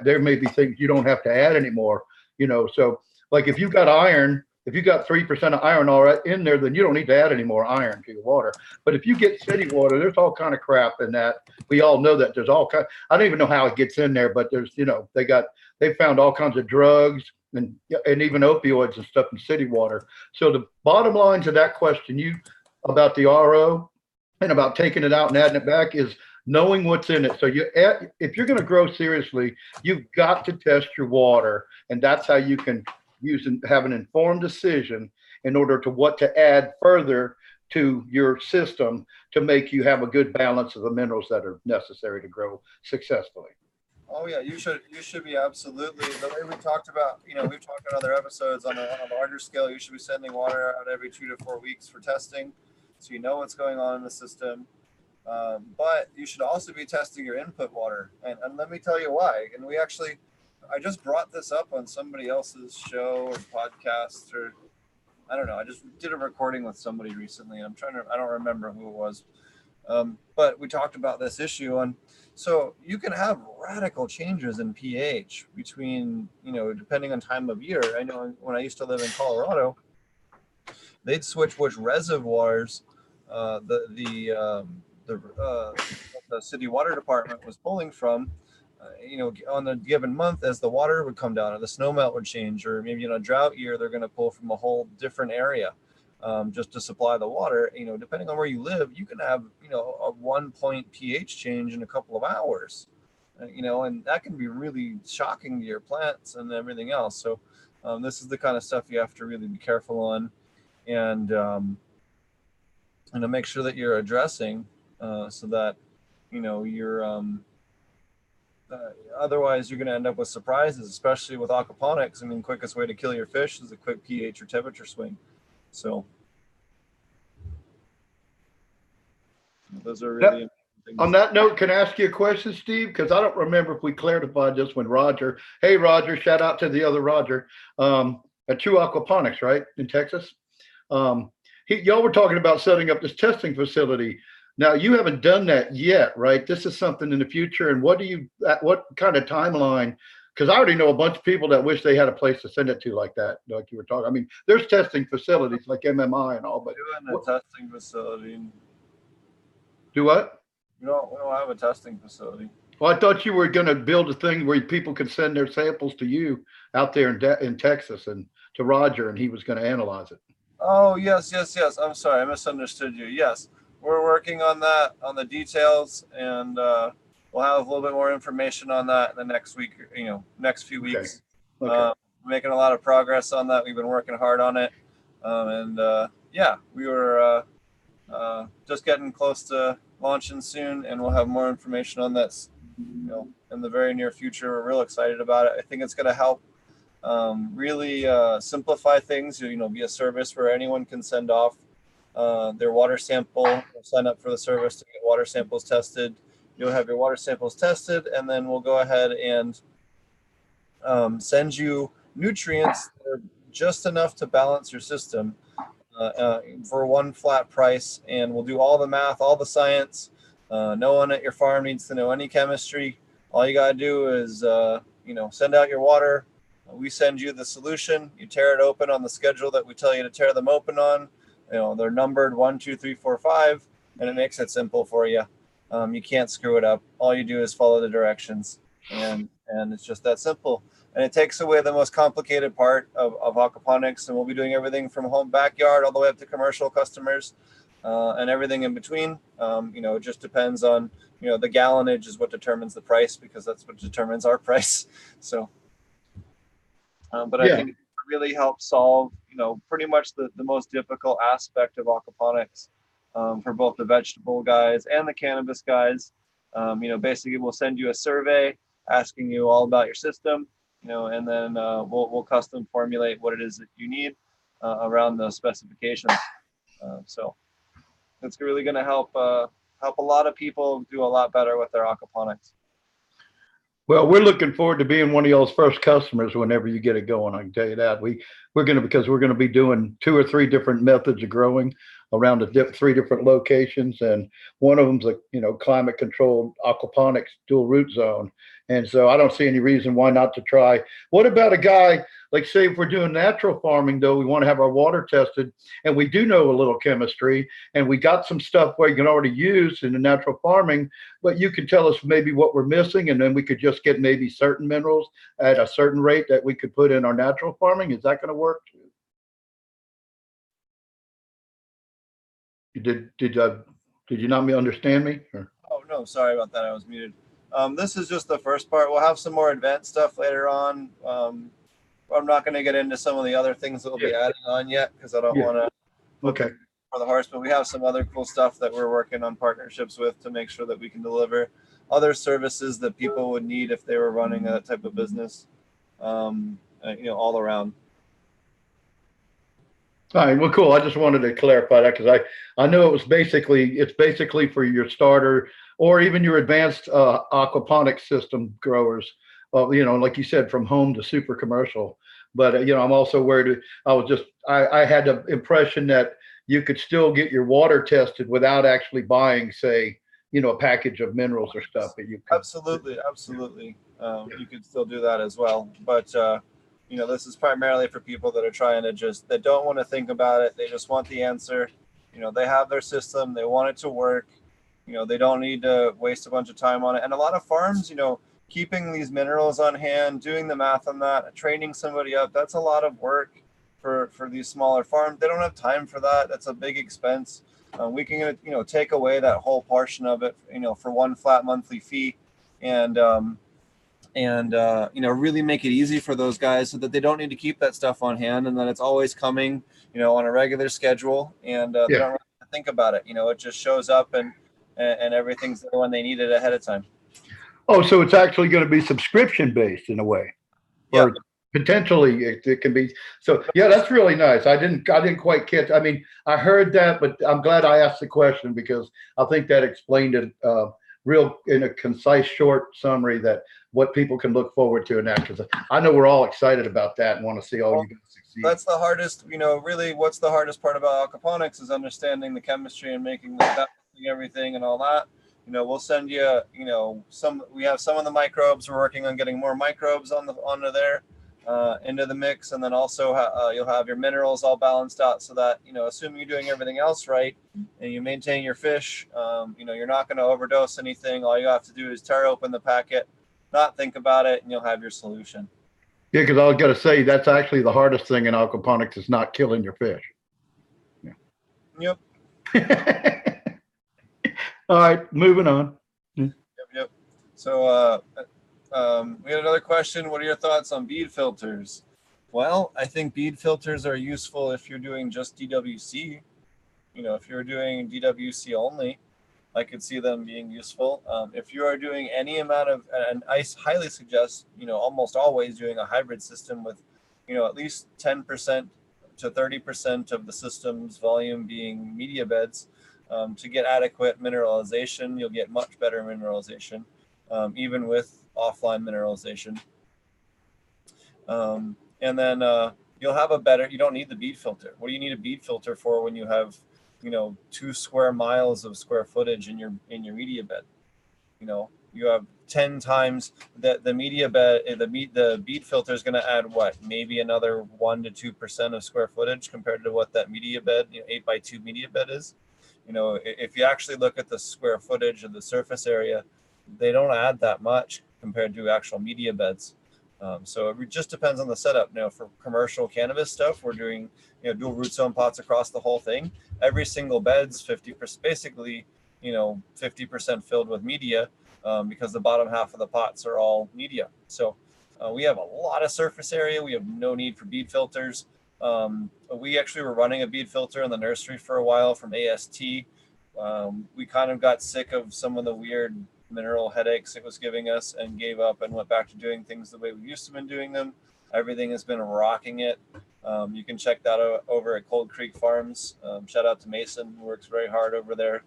there may be things you don't have to add anymore, so like if you've got iron, if you got 3% of iron all right in there, then you don't need to add any more iron to your water. But if you get city water, there's all kind of crap in that. We all know that there's all kind. I don't even know how it gets in there, but there's, they found all kinds of drugs and even opioids and stuff in city water. So the bottom line to that question about the RO and about taking it out and adding it back is knowing what's in it. So if you're going to grow seriously, you've got to test your water, and that's how you can use and have an informed decision in order to what to add further to your system to make you have a good balance of the minerals that are necessary to grow successfully. Oh yeah, you should be absolutely, the way we talked about, we've talked on other episodes on a larger scale. You should be sending water out every 2 to 4 weeks for testing, so you know what's going on in the system. But you should also be testing your input water, and let me tell you why. And I just brought this up on somebody else's show or podcast, or I don't know. I just did a recording with somebody recently, and I don't remember who it was. But we talked about this issue, and so you can have radical changes in pH between, depending on time of year. I know when I used to live in Colorado, they'd switch which reservoirs the city water department was pulling from. On a given month, as the water would come down or the snow melt would change, or maybe in a drought year, they're going to pull from a whole different area just to supply the water. Depending on where you live, you can have, a 1-point pH change in a couple of hours, and that can be really shocking to your plants and everything else. So this is the kind of stuff you have to really be careful on, and to make sure that you're addressing so that, you're otherwise you're going to end up with surprises, especially with aquaponics. I mean, quickest way to kill your fish is a quick pH or temperature swing. So those are really important things. On that note, can I ask you a question, Steve? Because I don't remember if we clarified this when Roger. Hey, Roger, shout out to the other Roger at True Aquaponics, right, in Texas. Y'all were talking about setting up this testing facility. Now, you haven't done that yet, right? This is something in the future. And what kind of timeline? Because I already know a bunch of people that wish they had a place to send it to like that, like you were talking. I mean, there's testing facilities like MMI and all, but doing a testing facility. Do what? We don't have a testing facility. Well, I thought you were going to build a thing where people could send their samples to you out there in Texas and to Roger, and he was going to analyze it. Oh, yes. I'm sorry, I misunderstood you. Yes, we're working on that, on the details, and we'll have a little bit more information on that in the next week, next few weeks. Okay. We're making a lot of progress on that. We've been working hard on it. Yeah, we were just getting close to launching soon, and we'll have more information on that, in the very near future. We're real excited about it. I think it's going to help really simplify things, be a service where anyone can send off their water sample, sign up for the service to get water samples tested. You'll have your water samples tested, and then we'll go ahead and send you nutrients that are just enough to balance your system for one flat price. And we'll do all the math, all the science. No one at your farm needs to know any chemistry. All you got to do is, send out your water. We send you the solution. You tear it open on the schedule that we tell you to tear them open on. They're numbered 1, 2, 3, 4, 5, and it makes it simple for you. You can't screw it up. All you do is follow the directions, and it's just that simple. And it takes away the most complicated part of aquaponics, and we'll be doing everything from home backyard all the way up to commercial customers and everything in between. It just depends on, the gallonage is what determines the price, because that's what determines our price. So, but I think it really helps solve, pretty much the most difficult aspect of aquaponics for both the vegetable guys and the cannabis guys. Basically we'll send you a survey asking you all about your system, and then we'll custom formulate what it is that you need around those specifications. So it's really going to help a lot of people do a lot better with their aquaponics. Well, we're looking forward to being one of y'all's first customers whenever you get it going. I can tell you that we're going to be doing 2 or 3 different methods of growing around the 3 different locations, and one of them's a climate controlled aquaponics dual root zone. And so I don't see any reason why not to try. What about a guy, like say if we're doing natural farming though, we want to have our water tested, and we do know a little chemistry, and we got some stuff where you can already use in the natural farming, but you can tell us maybe what we're missing, and then we could just get maybe certain minerals at a certain rate that we could put in our natural farming. Is that going to work? Did you not understand me? Or? Oh no, sorry about that. I was muted. This is just the first part. We'll have some more advanced stuff later on. I'm not going to get into some of the other things that we'll be adding on yet, because I don't want to for the horse. But we have some other cool stuff that we're working on partnerships with to make sure that we can deliver other services that people would need if they were running that type of business. All around. All right, well, cool. I just wanted to clarify that, because I know it's basically for your starter or even your advanced aquaponics system growers, like you said, from home to super commercial. But I'm also worried. I had the impression that you could still get your water tested without actually buying, say, a package of minerals or stuff that you could. Absolutely. You could still do that as well, but this is primarily for people that are trying to that don't want to think about it. They just want the answer. They have their system. They want it to work. They don't need to waste a bunch of time on it. And a lot of farms, keeping these minerals on hand, doing the math on that, training somebody up, that's a lot of work for these smaller farms. They don't have time for that. That's a big expense. We can, take away that whole portion of it, for one flat monthly fee, and really make it easy for those guys so that they don't need to keep that stuff on hand, and that it's always coming, on a regular schedule, and they don't really have to think about it. It just shows up and everything's there when they need it ahead of time. Oh, so it's actually going to be subscription based in a way, Yeah. or potentially it can be. So yeah, that's really nice. I didn't quite catch. I mean, I heard that, but I'm glad I asked the question because I think that explained it real in a concise, short summary that what people can look forward to in that. Because I know we're all excited about that and want to see all you guys succeed. That's the hardest, really what's the hardest part about aquaponics is understanding the chemistry and making everything and all that. We'll send you, we have some of the microbes. We're working on getting more microbes onto there, into the mix. And then also you'll have your minerals all balanced out so that, assuming you're doing everything else right and you maintain your fish, you're not going to overdose anything. All you have to do is tear open the packet, not think about it, and you'll have your solution. Yeah, because I was going to say that's actually the hardest thing in aquaponics is not killing your fish. Yeah. Yep. All right, moving on. Yep. So we had another question. What are your thoughts on bead filters? Well, I think bead filters are useful if you're doing just DWC. If you're doing DWC only, I could see them being useful. If you are doing any amount of, and I highly suggest, almost always doing a hybrid system with, at least 10% to 30% of the system's volume being media beds, to get adequate mineralization. You'll get much better mineralization, even with offline mineralization. And then you'll have you don't need the bead filter. What do you need a bead filter for when you have 2 square miles of square footage in your media bed? You have 10 times the media bed. The bead filter is going to add what, maybe another 1 to 2% of square footage compared to what that media bed, 8x2 media bed is. If you actually look at the square footage of the surface area, they don't add that much compared to actual media beds. So it just depends on the setup. For commercial cannabis stuff, we're doing dual root zone pots across the whole thing. Every single bed's 50%, basically 50% filled with media, because the bottom half of the pots are all media. So we have a lot of surface area. We have no need for bead filters. We actually were running a bead filter in the nursery for a while from AST. We kind of got sick of some of the weird mineral headaches it was giving us and gave up and went back to doing things the way we used to been doing them. Everything has been rocking it. You can check that out over at Cold Creek Farms. Shout out to Mason, who works very hard over there,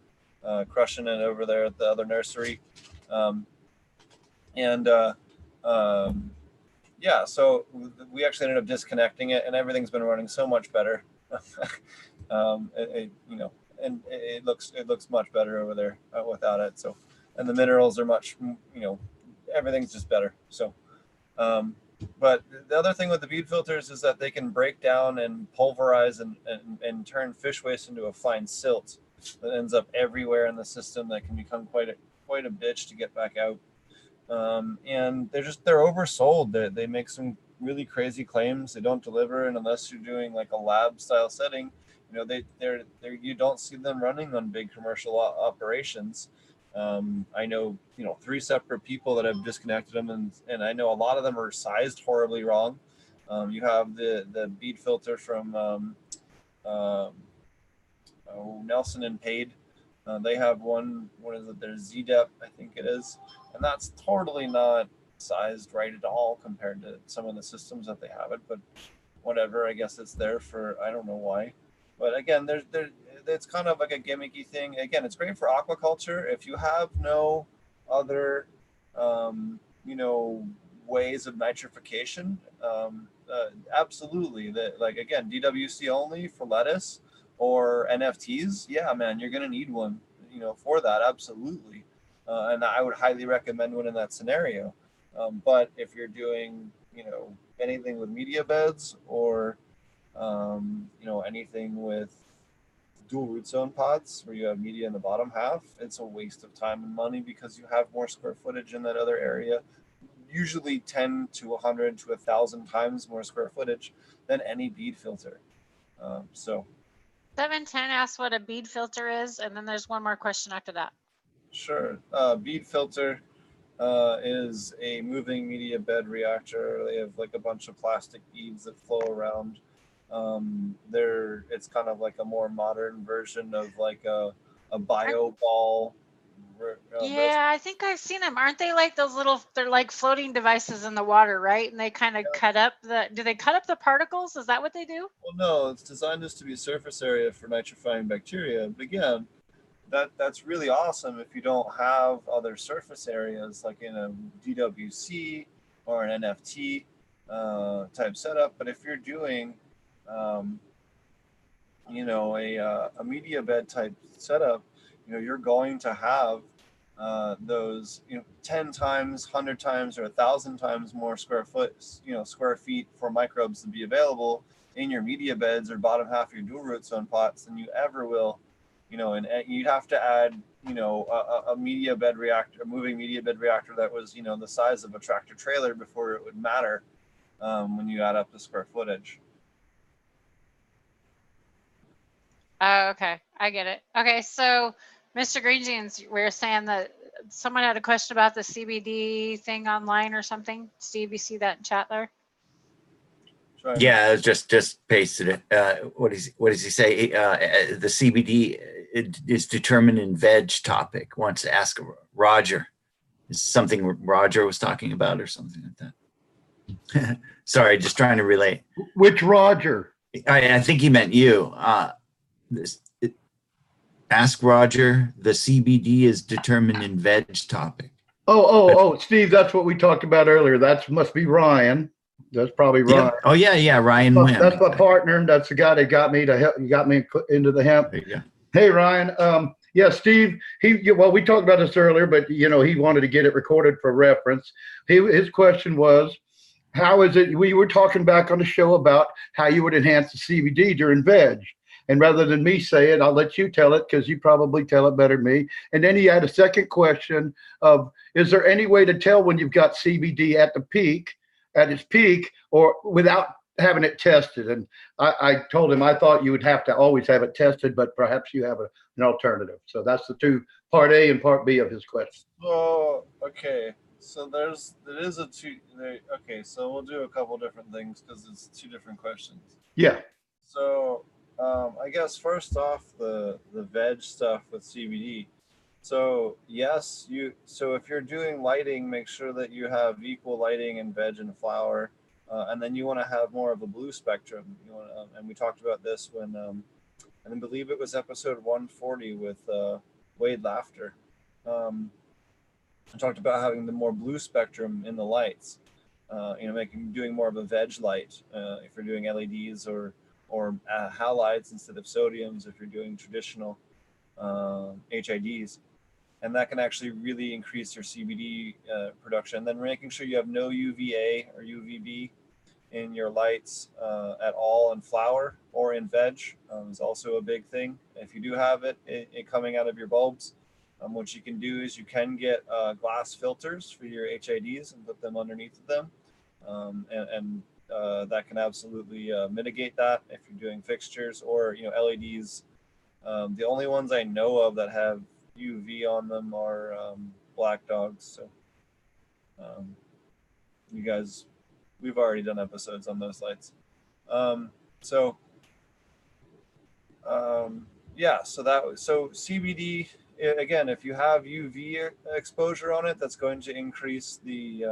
crushing it over there at the other nursery. Yeah, so we actually ended up disconnecting it, and everything's been running so much better. It looks much better over there without it. So, and the minerals are much, everything's just better. So, but the other thing with the bead filters is that they can break down and pulverize and turn fish waste into a fine silt that ends up everywhere in the system. That can become quite a bitch to get back out. And they're oversold. They make some really crazy claims. They don't deliver, and unless you're doing like a lab style setting, you don't see them running on big commercial operations. I know 3 separate people that have disconnected them, and I know a lot of them are sized horribly wrong. You have the bead filter from Nelson and Pade. They have one. What is it? Their ZDEP, I think it is, and that's totally not sized right at all compared to some of the systems that they have it. But whatever, I guess it's there for, I don't know why. But again, it's kind of like a gimmicky thing. Again, it's great for aquaculture. If you have no other, ways of nitrification, absolutely. Again, DWC only for lettuce or NFTs. Yeah, man, you're gonna need one, for that, absolutely. And I would highly recommend one in that scenario. But if you're doing, anything with media beds or anything with dual root zone pods where you have media in the bottom half, it's a waste of time and money because you have more square footage in that other area, usually 10 to 100 to 1,000 times more square footage than any bead filter. 710 asks what a bead filter is, and then there's one more question after that. Sure. Bead filter is a moving media bed reactor. They have like a bunch of plastic beads that flow around. It's kind of like a more modern version of like a bio ball Yeah, I think I've seen them. Aren't they like those little, they're like floating devices in the water, right? And they kind of cut up do they cut up the particles? Is that what they do? Well, no, it's designed just to be surface area for nitrifying bacteria. But again, that's really awesome if you don't have other surface areas like in a DWC or an NFT type setup. But if you're doing, you know, a media bed type setup, you know, you're going to have those, you know, 10 times, 100 times, or 1,000 times more square feet for microbes to be available in your media beds or bottom half of your dual root zone pots than you ever will, you know. And you'd have to add, you know, a media bed reactor, a moving media bed reactor that was, you know, the size of a tractor trailer before it would matter when you add up the square footage. Oh, okay. I get it. Okay, so Mr. Green Jeans, we were saying that someone had a question about the CBD thing online or something. Steve, you see that in chat there? Yeah, just pasted it. What does he say? The CBD is determined in veg topic. Wants to ask Roger. Is something Roger was talking about or something like that? Sorry, just trying to relate. Which Roger? I think he meant you. Ask Roger. The CBD is determined in veg topic. Oh, Steve, that's what we talked about earlier. That must be Ryan. That's probably Ryan. Yep. Oh yeah, Ryan Wim. That's my partner. That's the guy that got me to help. You got me into the hemp. There you go. Hey Ryan. Yeah, Steve. Well, we talked about this earlier, but you know, he wanted to get it recorded for reference. His question was, how is it? We were talking back on the show about how you would enhance the CBD during veg. And rather than me say it, I'll let you tell it because you probably tell it better than me. And then he had a second question of, is there any way to tell when you've got CBD at its peak, or without having it tested? And I told him I thought you would have to always have it tested, but perhaps you have an alternative. So that's the two, part A and part B of his question. Oh, okay. So okay, so we'll do a couple different things because it's two different questions. Yeah. So I guess first off, the veg stuff with CBD. So yes, so if you're doing lighting, make sure that you have equal lighting in veg and flower, and then you want to have more of a blue spectrum. And we talked about this when, and I believe it was episode 140 with Wade Laughter. I talked about having the more blue spectrum in the lights. You know, doing more of a veg light if you're doing LEDs or halides instead of sodiums if you're doing traditional HIDs. And that can actually really increase your CBD production. Then making sure you have no UVA or UVB in your lights at all in flower or in veg is also a big thing. If you do have it coming out of your bulbs, what you can do is you can get glass filters for your HIDs and put them underneath them. And that can absolutely mitigate that if you're doing fixtures or, you know, LEDs. The only ones I know of that have UV on them are black dogs. So you guys, we've already done episodes on those lights. Yeah, so CBD, again, if you have UV exposure on it, that's going to increase the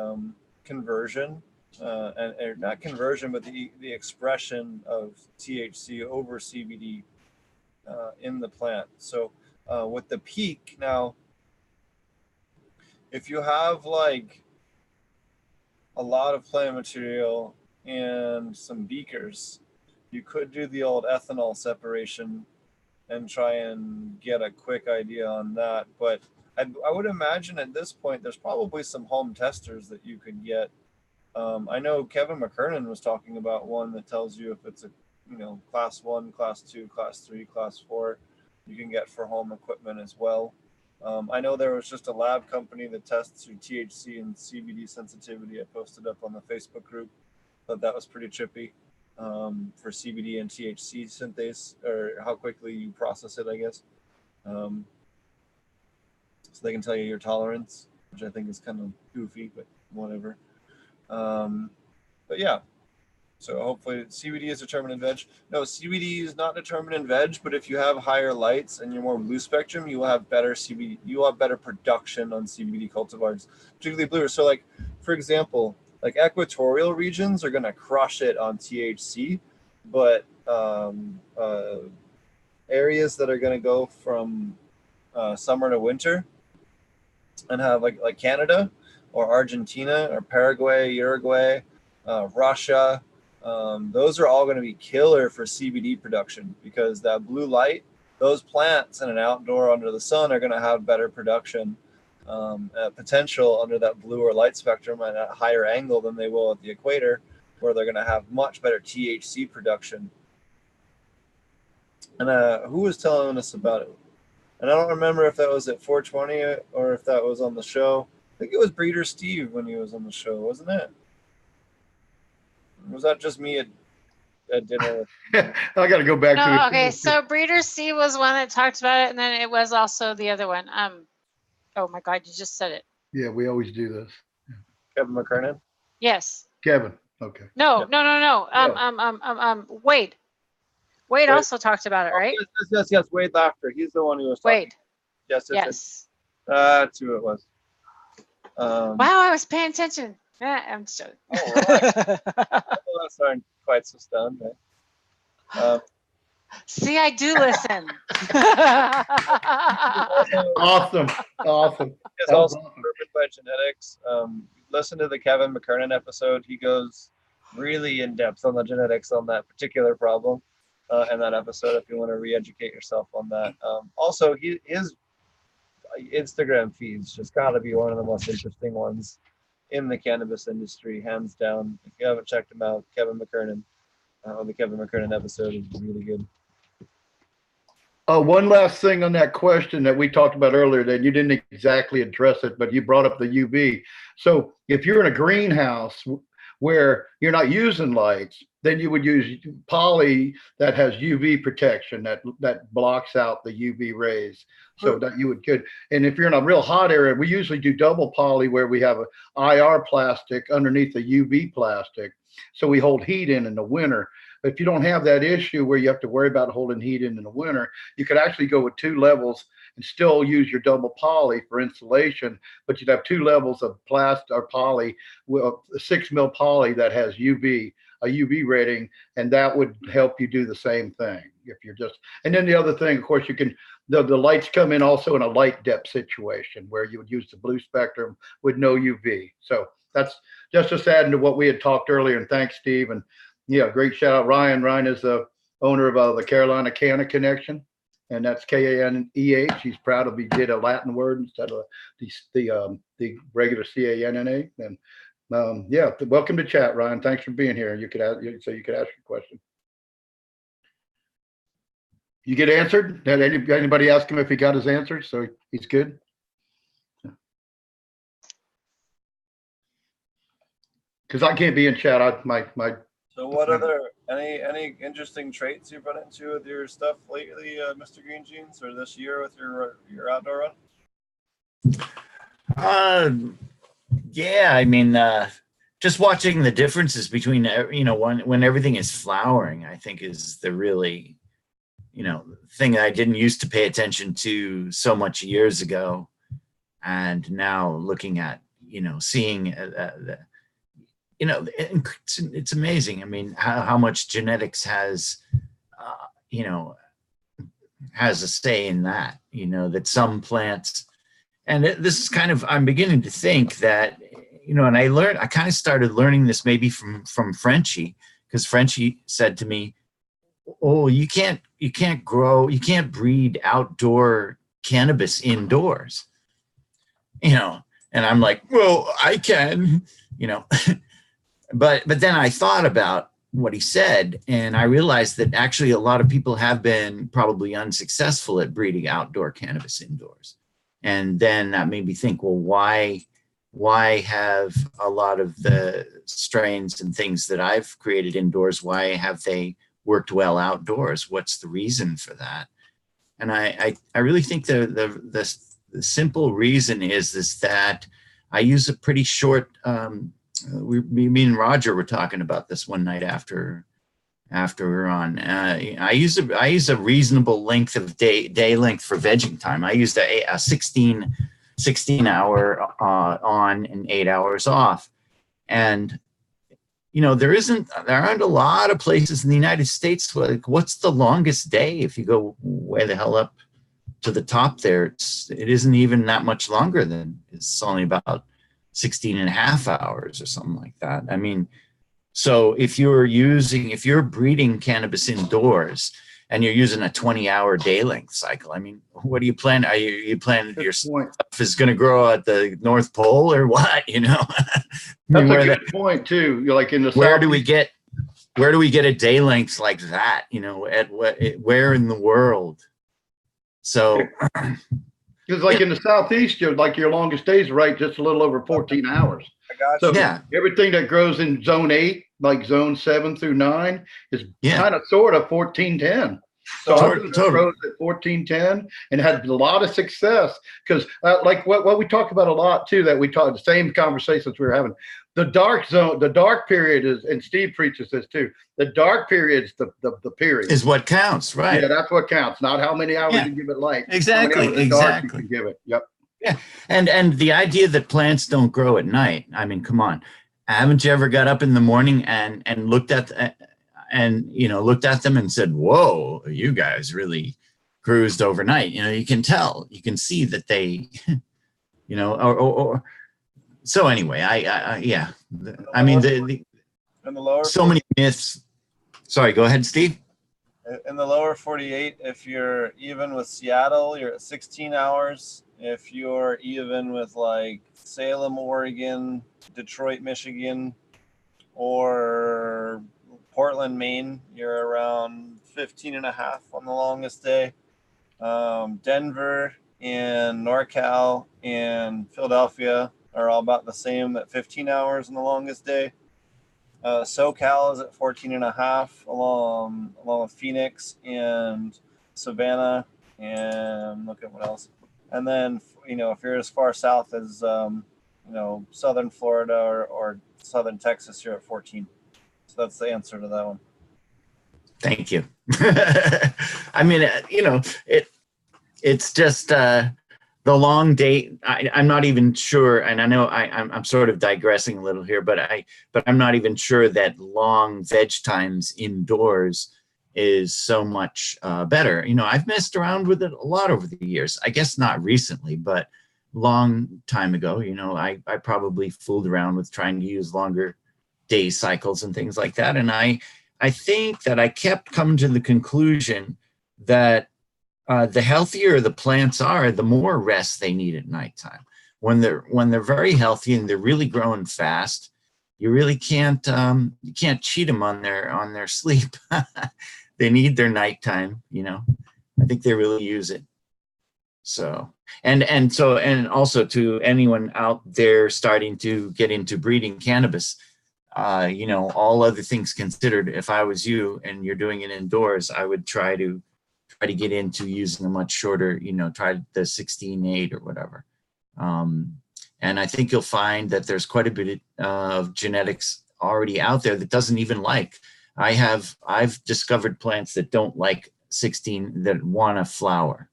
conversion and not conversion, but the expression of THC over CBD in the plant. So with the peak, now, if you have like a lot of plant material and some beakers, you could do the old ethanol separation and try and get a quick idea on that. But I would imagine at this point, there's probably some home testers that you could get. I know Kevin McKernan was talking about one that tells you if it's a, you know, class 1, class 2, class 3, class 4, you can get for home equipment as well. I know there was just a lab company that tests your THC and CBD sensitivity. I posted up on the Facebook group, but that was pretty trippy for CBD and THC synthase, or how quickly you process it, I guess. So they can tell you your tolerance, which I think is kind of goofy, but whatever. But yeah, So hopefully CBD is determined in veg. No, CBD is not determined in veg, but if you have higher lights and you're more blue spectrum, you will have better CBD. You will have better production on CBD cultivars, particularly blue. So like, for example, like equatorial regions are going to crush it on THC, but areas that are going to go from summer to winter and have like Canada or Argentina or Paraguay, Uruguay, Russia, those are all going to be killer for CBD production, because that blue light, those plants in an outdoor under the sun are going to have better production potential under that blue or light spectrum at a higher angle than they will at the equator, where they're going to have much better THC production. And who was telling us about it? And I don't remember if that was at 420 or if that was on the show. I think it was Breeder Steve when he was on the show, wasn't it? Was that just me at dinner? I got to go back to No, it. okay. So Breeder C was one that talked about it, and then it was also the other one. Oh my God, you just said it. Yeah, we always do this. Kevin McKernan? Yes. Kevin. Okay. No, Yep. no. Wade. Wade also talked about it, right? Yes. Wade Laughter. He's the one who was talking. Wade. Yes. That's who it was. Wow, I was paying attention. Yeah, I'm so. That's aren't quite so stunned, right? See, I do listen. Awesome. It's also proven by genetics. Listen to the Kevin McKernan episode. He goes really in depth on the genetics on that particular problem in that episode, if you want to re-educate yourself on that. Also, his Instagram feeds just got to be one of the most interesting ones in the cannabis industry, hands down. If you haven't checked him out, Kevin McKernan, the Kevin McKernan episode is really good. One last thing on that question that we talked about earlier, that you didn't exactly address it, but you brought up the UV. So if you're in a greenhouse where you're not using lights, then you would use poly that has UV protection that blocks out the UV rays, so that you would good. And if you're in a real hot area, we usually do double poly where we have a IR plastic underneath the UV plastic, so we hold heat in the winter. But if you don't have that issue where you have to worry about holding heat in the winter, you could actually go with 2 levels and still use your double poly for insulation, but you'd have 2 levels of plastic or poly, with 6 mil poly that has a UV rating, and that would help you do the same thing if you're just. And then the other thing, of course, you can, the lights come in also in a light depth situation where you would use the blue spectrum with no UV. So that's just adding to what we had talked earlier. And thanks, Steve. And yeah, great shout out, Ryan. Ryan is the owner of the Carolina Canna Connection, and that's K-A-N-E-H. He's proud of he did a Latin word instead of the regular C-A-N-N-A. And yeah, welcome to chat, Ryan. Thanks for being here. You could ask your question. You get answered? Did anybody ask him if he got his answer? So he's good. Because I can't be in chat. So what other any interesting traits you've run into with your stuff lately, Mr. Green Jeans, or this year with your outdoor run? Yeah, I mean, just watching the differences between, when everything is flowering, I think is the really, thing that I didn't used to pay attention to so much years ago. And now looking at, seeing it's amazing. I mean, how much genetics has, has a say in that, that some plants, and this is kind of, I'm beginning to think that, and I kind of started learning this maybe from Frenchie, because Frenchie said to me, oh, you can't breed outdoor cannabis indoors, and I'm like, well, I can, But then I thought about what he said, and I realized that actually a lot of people have been probably unsuccessful at breeding outdoor cannabis indoors. And then that made me think, well, why have a lot of the strains and things that I've created indoors, why have they worked well outdoors? What's the reason for that? And I really think the simple reason is that I use a pretty short me and Roger were talking about this one night after we were on. I use a reasonable length of day length for vegging time. I used a 16 hour on and 8 hours off. And, you know, there aren't a lot of places in the United States. Like, what's the longest day? If you go way the hell up to the top there, it isn't even that much longer than, it's only about 16 and a half hours or something like that. I mean, so if you're breeding cannabis indoors and you're using a 20-hour day length cycle, I mean, what do you plan? Are you planning your stuff is going to grow at the North Pole or what? You know, that's a good point too. You're like in the where do we get a day length like that? You know, where in the world? So, because like in the Southeast, your longest days, right, just a little over 14 hours. I got So you. yeah, everything that grows in zone 8, like zone 7 through 9, is kind of sort of 1410. So totally. grows at 1410 and had a lot of success because like what we talk about a lot too, that we talk the same conversations we were having. The dark zone, the dark period is, and Steve preaches this too. The dark period is the period. Is what counts, right? Yeah, that's what counts. Not how many hours you give it light. Exactly. You can give it. Yep. Yeah, and the idea that plants don't grow at night. I mean, come on, haven't you ever got up in the morning and looked at looked at them and said, "Whoa, you guys really cruised overnight"? You know, you can tell, you can see that they, you know, or so anyway. Yeah, I mean the lower so many myths. Sorry, go ahead, Steve. In the lower 48, if you're even with Seattle, you're at 16 hours. If you're even with like Salem, Oregon, Detroit, Michigan, or Portland, Maine, you're around 15 and a half on the longest day. Denver and NorCal and Philadelphia are all about the same at 15 hours on the longest day. SoCal is at 14 and a half along with Phoenix and Savannah, and look at what else. And then, you know, if you're as far south as, you know, southern Florida or southern Texas, you're at 14. So that's the answer to that one. Thank you. I mean, you know, it's just the long day. I'm not even sure, and I know I'm sort of digressing a little here, but I'm not even sure that long veg times indoors is so much better. You know, I've messed around with it a lot over the years. I guess not recently, but long time ago, you know, I probably fooled around with trying to use longer day cycles and things like that. And I think that I kept coming to the conclusion that the healthier the plants are, the more rest they need at nighttime. When they're very healthy and they're really growing fast, you really can't cheat them on their sleep. They need their nighttime, you know. I think they really use it. So and also to anyone out there starting to get into breeding cannabis, you know, all other things considered, if I was you and you're doing it indoors, I would try to get into using a much shorter, you know, try the 16/8 or whatever. And I think you'll find that there's quite a bit of genetics already out there that doesn't even like. I've discovered plants that don't like 16, that want to flower,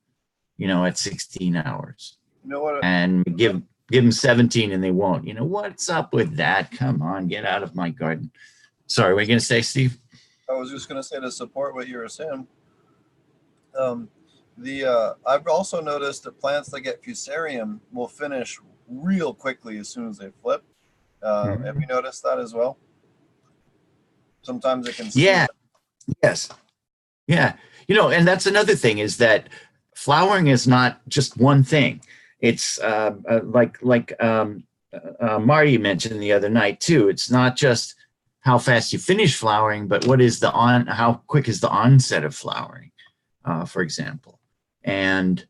you know, at 16 hours. You know what? And give them 17 and they won't. You know, what's up with that? Come on, get out of my garden. Sorry, what are you going to say, Steve? I was just going to say, to support what you were saying, I've also noticed that plants that get fusarium will finish real quickly as soon as they flip. Have you noticed that as well? Sometimes it can. Yeah. Yes. Yeah. You know, and that's another thing, is that flowering is not just one thing. It's like Marty mentioned the other night too. It's not just how fast you finish flowering, but how quick is the onset of flowering, for example. And,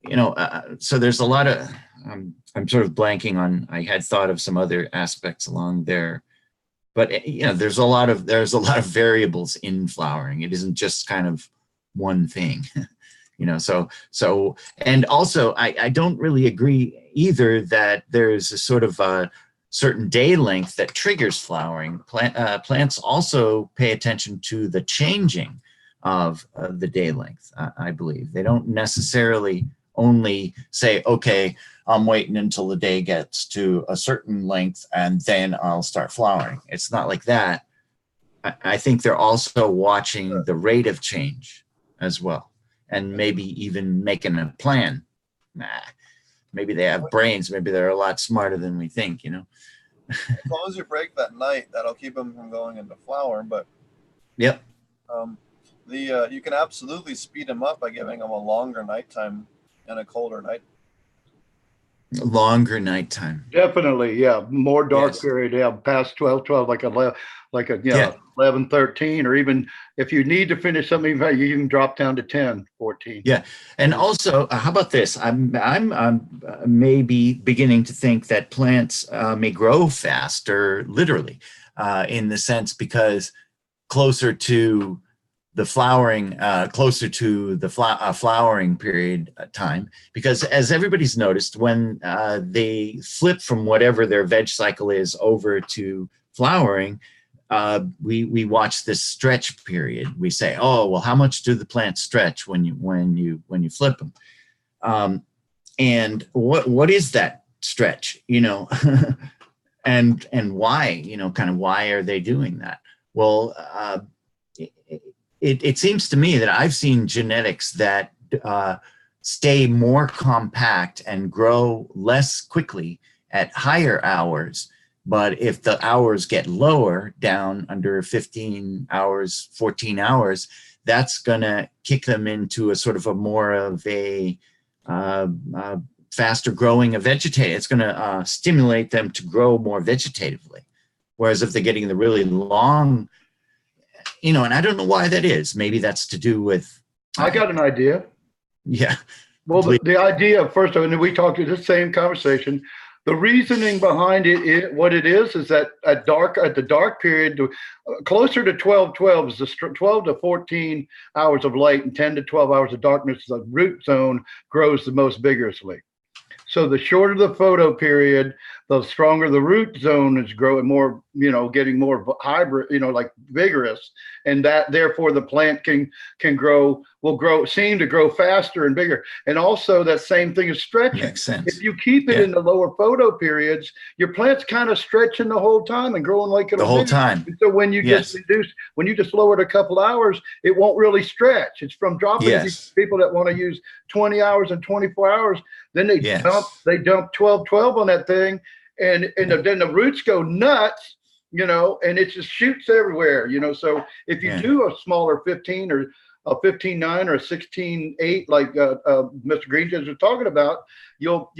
you know, so there's a lot of, I'm sort of blanking on, I had thought of some other aspects along there, but, you know, there's a lot of variables in flowering. It isn't just kind of one thing, you know, so, and also I don't really agree either that there's a sort of certain day length that triggers flowering. Plants also pay attention to the changing of the day length, I believe. They don't necessarily only say, okay, I'm waiting until the day gets to a certain length and then I'll start flowering. It's not like that. I think they're also watching the rate of change as well, and maybe even making a plan. Maybe they have brains. Maybe they're a lot smarter than we think, you know. As long as you break that night, that'll keep them from going into flower. But yep. You can absolutely speed them up by giving them a longer nighttime and a colder night. Longer nighttime. Definitely, yeah. More dark Yes. period, yeah, past 12, like a Yeah. 11, 13, or even if you need to finish something, you can drop down to 10, 14. Yeah, and also, how about this? I'm maybe beginning to think that plants may grow faster, literally, in the sense because closer to the flowering, flowering period time, because as everybody's noticed, when they flip from whatever their veg cycle is over to flowering, we watch this stretch period. We say, oh, well, how much do the plants stretch when you flip them? And what is that stretch, you know, and why, you know, kind of why are they doing that? Well, it seems to me that I've seen genetics that stay more compact and grow less quickly at higher hours. But if the hours get lower, down under 15 hours, 14 hours, that's going to kick them into a sort of a more of a faster growing of vegetative. It's going to stimulate them to grow more vegetatively. Whereas if they're getting the really long, you know, and I don't know why that is. Maybe that's to do with. I got an idea. Yeah. Well, the idea, first of all, and we talked to the same conversation. The reasoning behind it, what it is that at the dark period, closer to 12 is the 12 to 14 hours of light and 10 to 12 hours of darkness, the root zone grows the most vigorously. So the shorter the photo period, the stronger the root zone is growing more, you know, getting more hybrid, you know, like vigorous. And that therefore the plant will seem to grow faster and bigger. And also that same thing is stretching. Makes sense. If you keep it in the lower photo periods, your plant's kind of stretching the whole time and growing like the whole time. And so when you just lower it a couple hours, it won't really stretch. It's from dropping these people that want to use 20 hours and 24 hours. Then they dump 12 on that thing, and then the roots go nuts, you know, and it just shoots everywhere, you know. So if you do a smaller 15 or a 15.9 or a 16.8, like Mr. Green just was talking about, you'll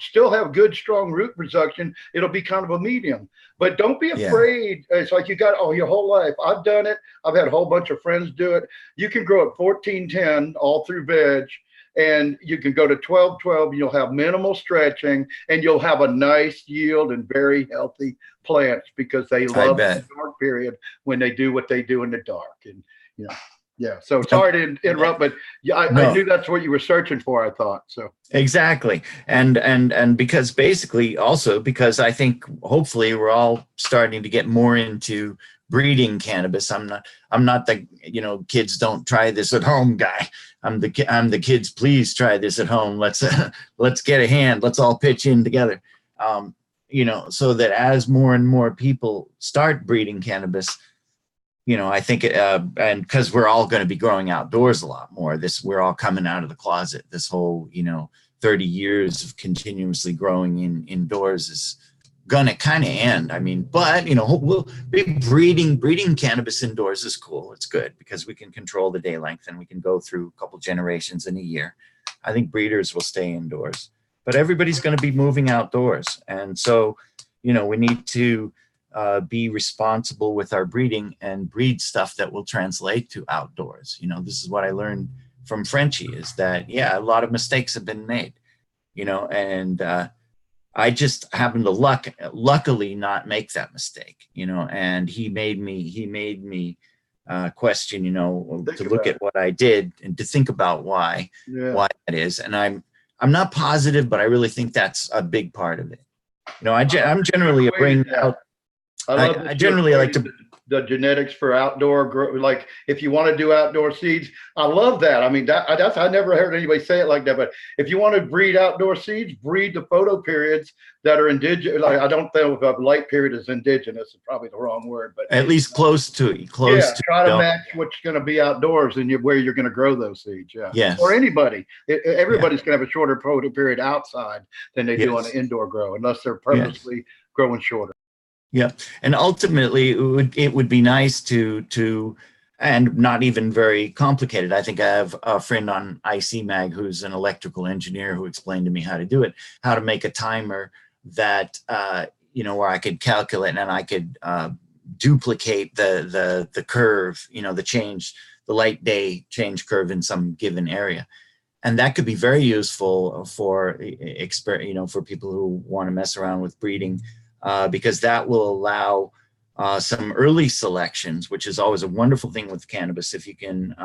still have good strong root production. It'll be kind of a medium, but don't be afraid. It's like you got your whole life. I've done it. I've had a whole bunch of friends do it. You can grow at 14-10 all through veg. And you can go to 12-12, and you'll have minimal stretching, and you'll have a nice yield and very healthy plants because they love the dark period when they do what they do in the dark. And you know, yeah. So sorry to interrupt, but I knew that's what you were searching for. I thought so. Exactly, and because basically also because I think hopefully we're all starting to get more into breeding cannabis. I'm not the, you know, kids don't try this at home guy. I'm the kids, please try this at home. Let's get a hand. Let's all pitch in together. You know, so that as more and more people start breeding cannabis, you know, I think, and because we're all going to be growing outdoors a lot more, we're all coming out of the closet. This whole, you know, 30 years of continuously growing indoors is gonna kind of end. I mean, but you know, we'll be breeding cannabis indoors is cool. It's good because we can control the day length and we can go through a couple generations in a year. I think breeders will stay indoors, but everybody's going to be moving outdoors, and so you know we need to be responsible with our breeding and breed stuff that will translate to outdoors. You know, this is what I learned from Frenchie is that a lot of mistakes have been made. You know, and I just happened to luckily not make that mistake, you know, and he made me question, you know, to look at what I did and to think about why that is. And I'm not positive, but I really think that's a big part of it. You know, I'm generally a bring out. I generally like to the genetics for outdoor grow. Like if you want to do outdoor seeds, I love that. I mean, that's I never heard anybody say it like that. But if you want to breed outdoor seeds, breed the photo periods that are indigenous. Like I don't think a light period is indigenous. It's probably the wrong word, but at least close to. Try to match what's going to be outdoors and where you're going to grow those seeds. Yeah. Yes. Or anybody. Everybody's going to have a shorter photo period outside than they do on an indoor grow, unless they're purposely growing shorter. Yeah, and ultimately it would be nice to and not even very complicated. I think I have a friend on IC Mag who's an electrical engineer who explained to me how to do it, how to make a timer that you know, where I could calculate and I could duplicate the curve, you know, the light day change curve in some given area. And that could be very useful for for people who want to mess around with breeding. Because that will allow some early selections, which is always a wonderful thing with cannabis. If you can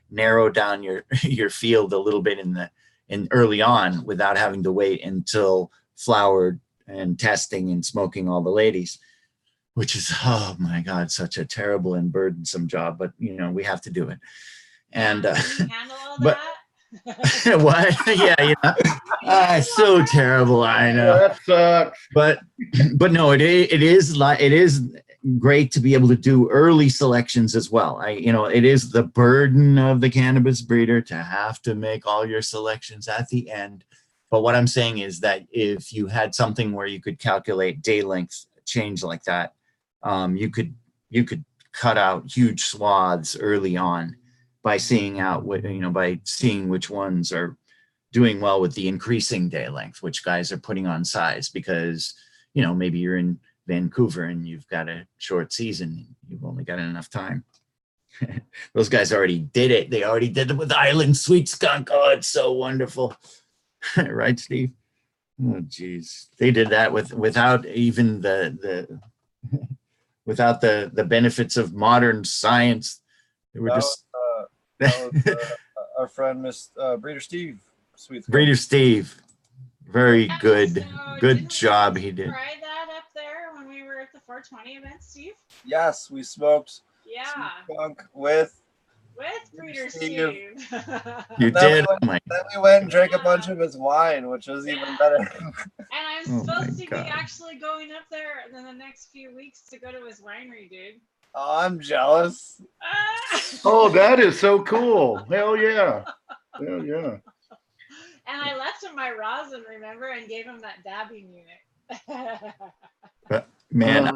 narrow down your field a little bit in early on without having to wait until flowered and testing and smoking all the ladies, which is, oh my God, such a terrible and burdensome job, but you know, we have to do it. And can you handle all but that? what? Yeah, you know, so terrible. I know. That sucks. But no, it is great to be able to do early selections as well. It is the burden of the cannabis breeder to have to make all your selections at the end. But what I'm saying is that if you had something where you could calculate day length change like that, you could cut out huge swaths early on by seeing which ones are doing well with the increasing day length, which guys are putting on size, because, you know, maybe you're in Vancouver and you've got a short season, you've only got enough time. Those guys already did it. They already did it with Island Sweet Skunk. Oh, it's so wonderful. Right, Steve? Oh, geez. They did that without even without the benefits of modern science. They were our friend, Breeder Steve. Breeder Steve. Very good. So good job he did. Try that up there when we were at the 420 event, Steve? Yes, we smoked skunk with Breeder Steve. You did? Then we went and drank a bunch of his wine, which was even better. And I'm supposed to be actually going up there in the next few weeks to go to his winery, dude. Oh, I'm jealous. Oh, that is so cool. Hell yeah. Hell yeah. And I left him my rosin, remember, and gave him that dabbing unit. Man,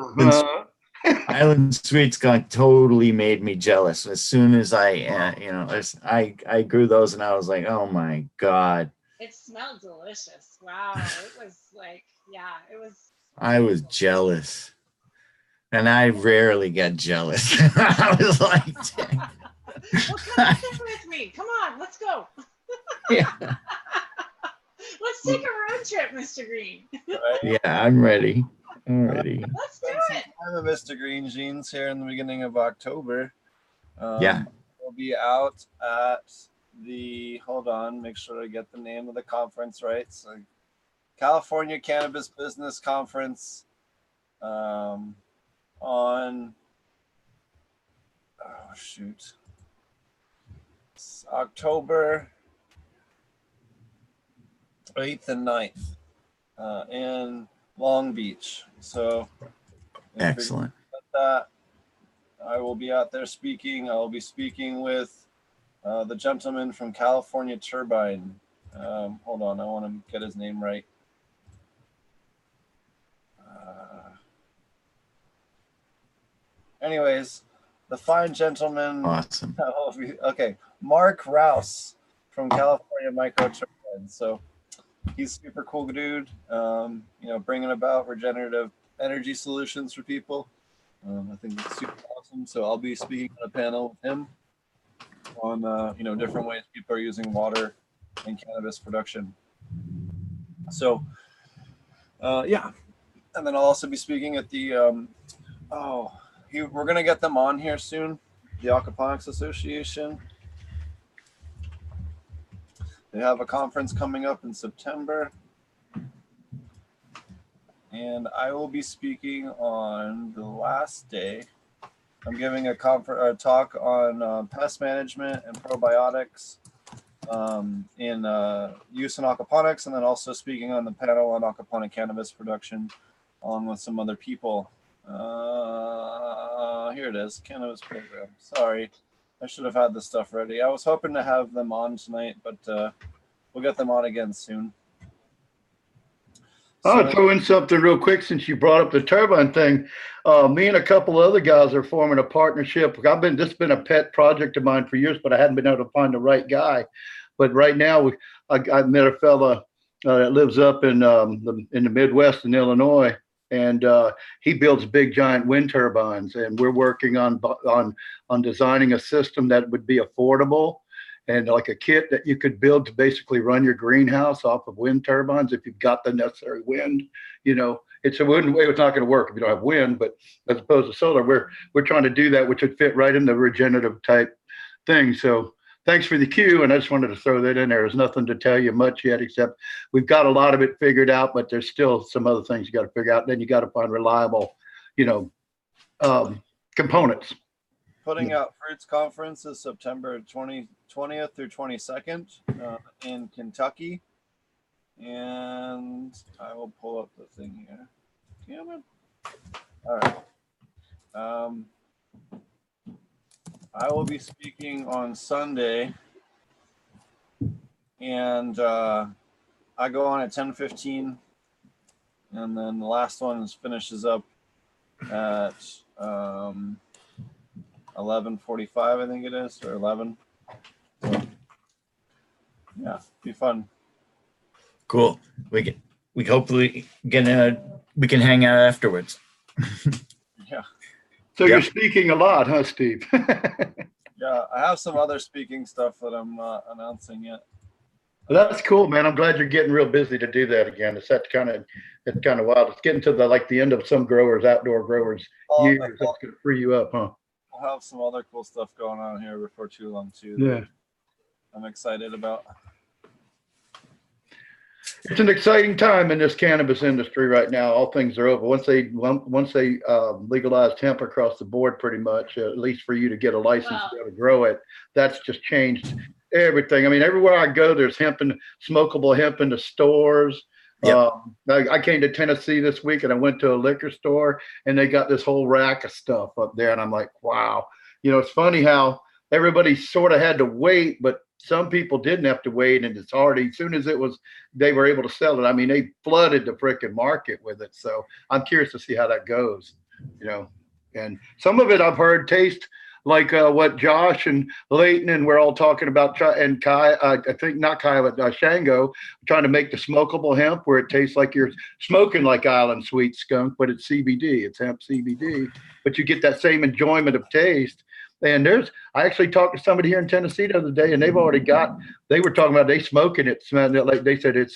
Island Sweet Skunk totally made me jealous. As soon as I grew those, and I was like, oh my God. It smelled delicious. Wow. It was like, it was. I was jealous. And I rarely get jealous. I was like, dang. Well, come up there with me. Come on, let's go. Yeah. Let's take a road trip, Mr. Green. Right? Yeah, I'm ready. Let's do it. I'm a Mr. Green Jeans here in the beginning of October. Yeah. We'll be out at hold on, make sure I get the name of the conference right. So, California Cannabis Business Conference. It's October 8th and 9th in Long Beach. So excellent. That I will be out there speaking. I will be speaking with the gentleman from California Turbine. Hold on, I want to get his name right. Anyways, the fine gentleman. Awesome. Okay, Mark Rouse from California Micro Turbine. So he's a super cool dude. Bringing about regenerative energy solutions for people. I think that's super awesome. So I'll be speaking on a panel with him on different ways people are using water in cannabis production. So and then I'll also be speaking at the we're gonna get them on here soon. The Aquaponics Association. They have a conference coming up in September. and I will be speaking on the last day. I'm giving a talk on pest management and probiotics in use in aquaponics, and then also speaking on the panel on aquaponic cannabis production, along with some other people. Here it is, cannabis program. Sorry, I should have had this stuff ready. I was hoping to have them on tonight, but we'll get them on again soon. I'll throw in something real quick since you brought up the turbine thing. Me and a couple other guys are forming a partnership. This has been a pet project of mine for years, but I hadn't been able to find the right guy. But right now, I met a fella that lives up in the Midwest in Illinois, and he builds big giant wind turbines. And we're working on designing a system that would be affordable, and like a kit that you could build to basically run your greenhouse off of wind turbines if you've got the necessary wind. You know, it's not going to work if you don't have wind, but as opposed to solar, we're trying to do that, which would fit right in the regenerative type thing. So thanks for the cue, and I just wanted to throw that in there. There's nothing to tell you much yet, except we've got a lot of it figured out, but there's still some other things you got to figure out. Then you got to find reliable, components. Putting Out Fruits Conference is September 20th through 22nd in Kentucky. And I will pull up the thing here. Damn it. All right. I will be speaking on Sunday. And I go on at 10:15. And then the last one finishes up at 11:45, I think it is, or 11. So, yeah, be fun. Cool. We hopefully we can hang out afterwards. Yeah. So you're speaking a lot, huh, Steve? Yeah, I have some other speaking stuff that I'm not announcing yet. Well, that's cool, man. I'm glad you're getting real busy to do that again. It's kind of wild. It's getting to the end of some growers, outdoor growers, years. That's going to free you up, huh? I'll have some other cool stuff going on here before too long too. Yeah, I'm excited about. It's an exciting time in this cannabis industry right now. All things are over. Once they legalized hemp across the board, pretty much, at least for you to get a license to be able to grow it, that's just changed everything. I mean, everywhere I go, there's smokable hemp in the stores. Yep. I came to Tennessee this week, and I went to a liquor store, and they got this whole rack of stuff up there, and I'm like, wow. It's funny how everybody sort of had to wait, but some people didn't have to wait, and it's already, as soon as they were able to sell it. I mean, they flooded the frickin' market with it. So I'm curious to see how that goes, and some of it I've heard taste like what Josh and Leighton and we're all talking about, and Kai, I think not Kai, but Shango, trying to make the smokable hemp where it tastes like you're smoking like Island Sweet Skunk, but it's CBD, it's hemp CBD, but you get that same enjoyment of taste. And I actually talked to somebody here in Tennessee the other day, and they were talking about they smoking it, smelling it, like they said it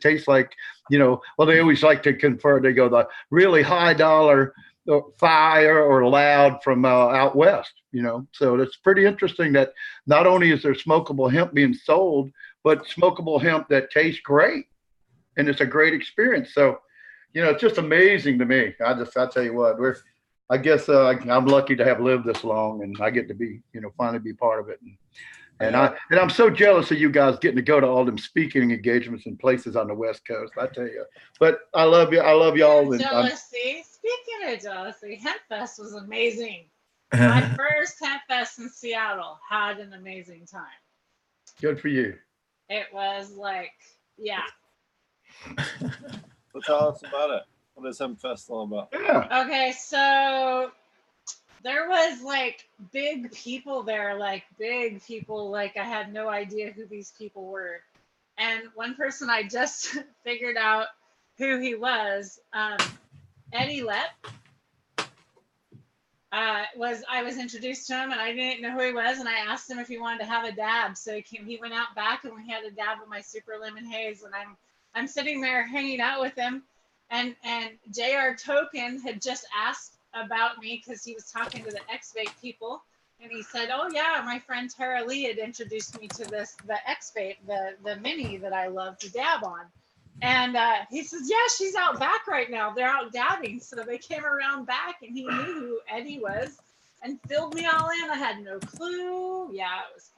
tastes like, well, they always like to confer, they go the really high dollar fire or loud from out west, so it's pretty interesting that not only is there smokable hemp being sold, but smokable hemp that tastes great, and it's a great experience. So, it's just amazing to me. I tell you what, I guess I'm lucky to have lived this long, and I get to be, finally be part of it. And I'm so jealous of you guys getting to go to all them speaking engagements in places on the West Coast. I tell you, but I love you. I love y'all. Jealousy. Speaking of jealousy, Hemp Fest was amazing. My first Hemp Fest in Seattle, had an amazing time. Good for you. It was like, yeah. So tell us about it. What is Hemp Fest all about? Yeah. Okay, so there was big people there, I had no idea who these people were. And one person I just figured out who he was, Eddie Lepp. I was introduced to him, and I didn't know who he was, and I asked him if he wanted to have a dab. So he went out back, and we had a dab of my Super Lemon Haze, and I'm sitting there hanging out with him, and JR Token had just asked about me because he was talking to the X-Vape people, and he said, oh yeah, my friend Tara Lee had introduced me to the X-Vape, the mini that I love to dab on. And he says, yeah, she's out back right now. They're out dabbing. So they came around back and he knew who Eddie was and filled me all in. I had no clue. Yeah, it was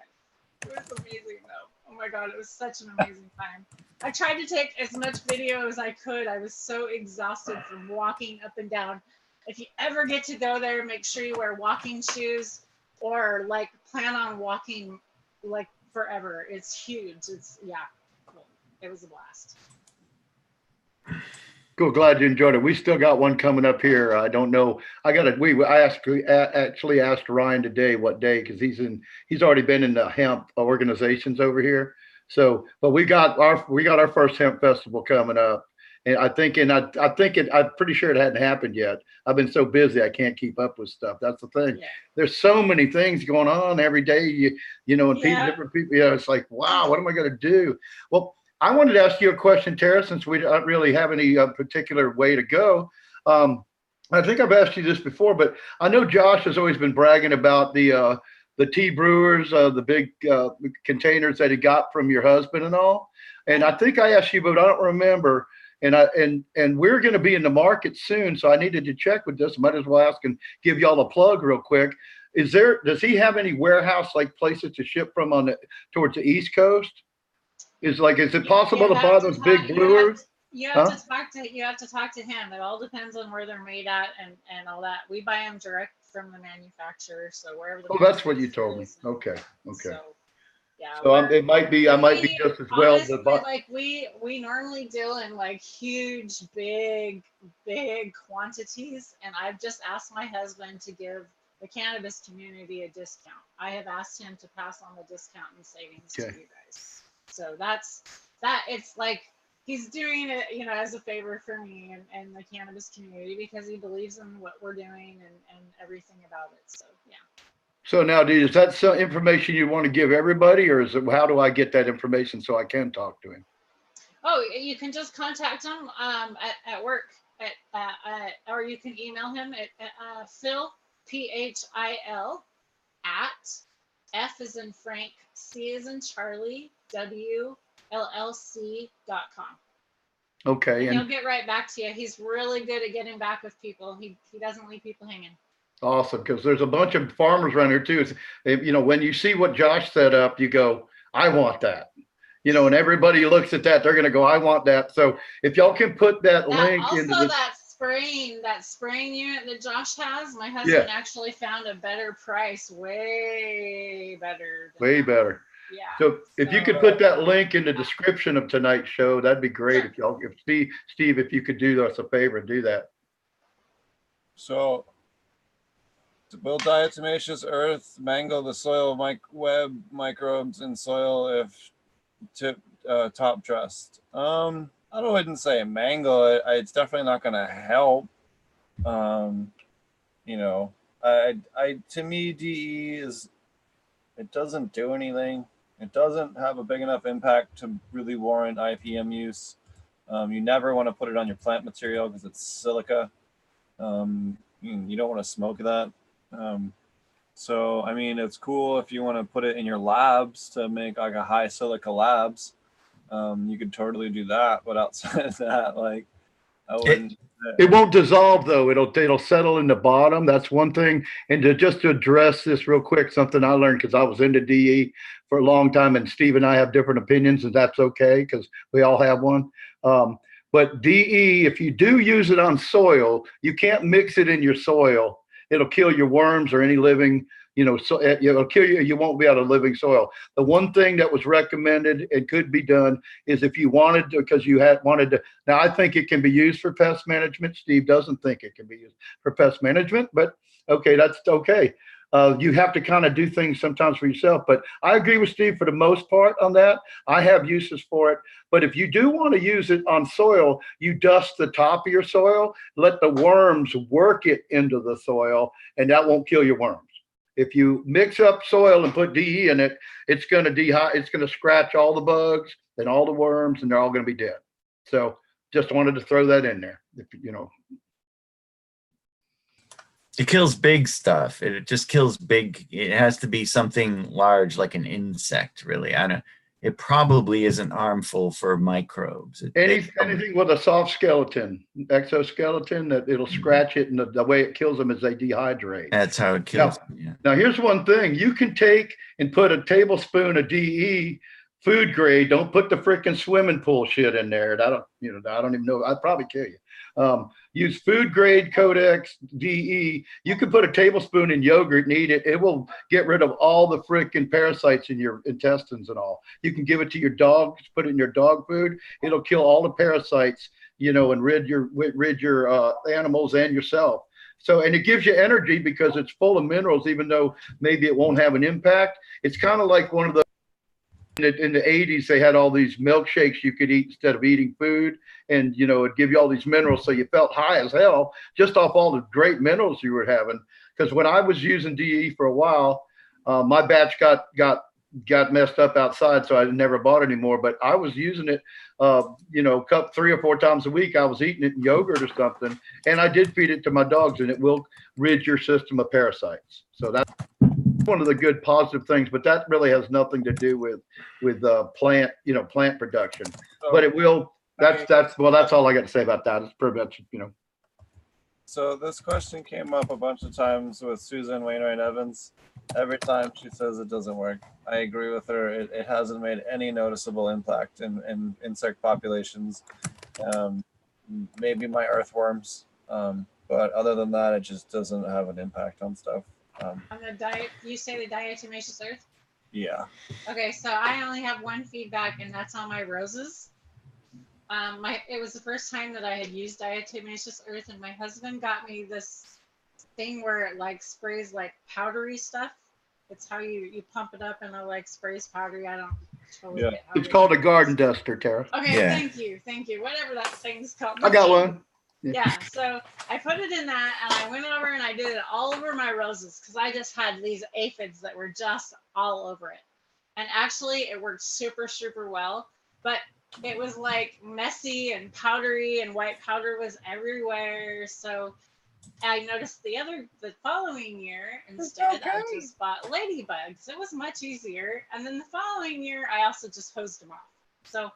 amazing though. Oh my God, it was such an amazing time. I tried to take as much video as I could. I was so exhausted from walking up and down. If you ever get to go there, make sure you wear walking shoes or like plan on walking like forever. It's huge. It's, yeah, cool. It was a blast. Cool. Glad you enjoyed it. We still got one coming up here. I don't know. I actually asked Ryan today what day, because he's already been in the hemp organizations over here. So, but we got our first hemp festival coming up, and I'm pretty sure it hadn't happened yet. I've been so busy I can't keep up with stuff. That's the thing. Yeah. There's so many things going on every day. You know, and different people. Yeah, it's like, wow, what am I going to do? Well, I wanted to ask you a question, Tara, since we don't really have any particular way to go. I think I've asked you this before, but I know Josh has always been bragging about the tea brewers, the big containers that he got from your husband and all. And I think I asked you, but I don't remember. And we're going to be in the market soon, so I needed to check with this. Might as well ask and give y'all a plug real quick. Does he have any warehouse like places to ship from towards the East Coast? Is it possible to buy those big brewers? You have to talk to him. It all depends on where they're made at and all that. We buy them direct from the manufacturer, so wherever. That's what you told me. Okay. So, yeah. So I might be just as well. Honestly, like we normally deal in like huge, big quantities, and I've just asked my husband to give the cannabis community a discount. I have asked him to pass on the discount and savings to you guys. So that's that. It's like he's doing it, as a favor for me and the cannabis community, because he believes in what we're doing and everything about it. So yeah. So now, is that some information you want to give everybody, or how do I get that information so I can talk to him? Oh, you can just contact him at work or you can email him at Phil, PHIL at F as in Frank, C as in Charlie, WLLC.com. Okay. And he'll get right back to you. He's really good at getting back with people. He doesn't leave people hanging. Awesome. Because there's a bunch of farmers around here too. When you see what Josh set up, you go, I want that. And everybody looks at that, they're going to go, I want that. So if y'all can put that link also into that spraying unit that Josh has, my husband actually found a better price, way better. Yeah. So if you could put that link in the description of tonight's show, that'd be great. Sure. If Steve, if you could do us a favor and do that. So to build diatomaceous earth, mangle the soil web microbes in soil if top dressed. I wouldn't say mangle it. It's definitely not going to help. To me, DE it doesn't do anything. It doesn't have a big enough impact to really warrant IPM use. You never want to put it on your plant material because it's silica. You don't want to smoke that. It's cool if you want to put it in your labs to make like a high silica labs. You could totally do that, but outside of that, I wouldn't. It won't dissolve though. It'll settle in the bottom. That's one thing. And to address this real quick, something I learned because I was into DE for a long time, and Steve and I have different opinions, and that's okay because we all have one. But DE, if you do use it on soil, you can't mix it in your soil. It'll kill your worms or any living. So it'll kill you. You won't be out of living soil. The one thing that was recommended and could be done is if you wanted to, because you wanted to. Now I think it can be used for pest management. Steve doesn't think it can be used for pest management, but okay, that's okay. You have to kind of do things sometimes for yourself, but I agree with Steve for the most part on that. I have uses for it, but if you do want to use it on soil, you dust the top of your soil, let the worms work it into the soil, and that won't kill your worms. If you mix up soil and put DE in it, it's going to scratch all the bugs and all the worms, and they're all going to be dead. So just wanted to throw that in there. It kills big stuff. It just kills big. It has to be something large, like an insect, really. it probably isn't harmful for microbes. Anything with a soft skeleton, exoskeleton, that it'll scratch it, and the way it kills them is they dehydrate. That's how it kills them. Yeah. Now here's one thing: you can take and put a tablespoon of DE, food grade. Don't put the freaking swimming pool shit in there. I don't even know. I'd probably kill you. Use food grade Codex DE. You can put a tablespoon in yogurt and eat it. It will get rid of all the freaking parasites in your intestines and all. You can give it to your dog, put it in your dog food. It'll kill all the parasites, and rid your animals and yourself. So, and it gives you energy because it's full of minerals, even though maybe it won't have an impact. It's kind of like one of the, in the 80s, they had all these milkshakes you could eat instead of eating food. And, it'd give you all these minerals. So you felt high as hell just off all the great minerals you were having. Because when I was using DE for a while, my batch got messed up outside, so I never bought anymore. But I was using it, 3 or 4 times a week. I was eating it in yogurt or something, and I did feed it to my dogs, and it will rid your system of parasites. So that's one of the good positive things. But that really has nothing to do with plant production. But it will. That's all I got to say about that. It's prevention. So this question came up a bunch of times with Susan Wainwright Evans. Every time she says it doesn't work. I agree with her. It hasn't made any noticeable impact in insect populations. Maybe my earthworms, but other than that, it just doesn't have an impact on stuff. On the diet, you say the diatomaceous earth? Yeah. Okay, so I only have one feedback, and that's on my roses. It was the first time that I had used diatomaceous earth, and my husband got me this thing where it like sprays like powdery stuff. It's how you pump it up and it like sprays powdery. I don't totally get how it's called a garden duster, Tara. Okay, Yeah. thank you. Whatever that thing's called. I got one. Yeah, so I put it in that, and I went over and I did it all over my roses because I just had these aphids that were just all over it. And actually, it worked super, super well. But it was like messy and powdery, and white powder was everywhere. So I noticed the following year, instead I just bought ladybugs. It was much easier. And then the following year, I also just hosed them off. So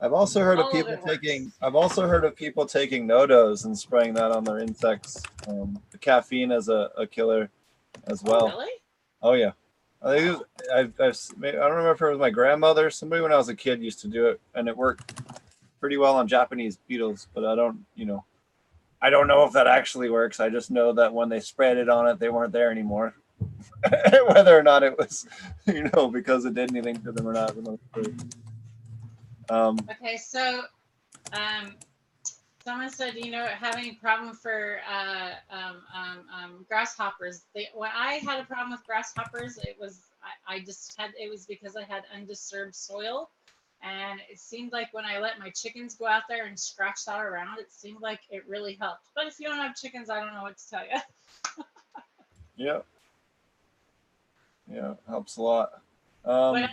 I've also heard of people taking no-dos and spraying that on their insects. The caffeine as a killer as well. Oh, really? Oh yeah. I don't remember if it was my grandmother. Somebody when I was a kid used to do it, and it worked pretty well on Japanese beetles. But I don't know if that actually works. I just know that when they sprayed it on it, they weren't there anymore. Whether or not it was, because it did anything to them or not. Okay, so someone said, have any problem for grasshoppers? When I had a problem with grasshoppers, it was because I had undisturbed soil, and it seemed like when I let my chickens go out there and scratch that around, it seemed like it really helped. But if you don't have chickens, I don't know what to tell you. Yeah, helps a lot. What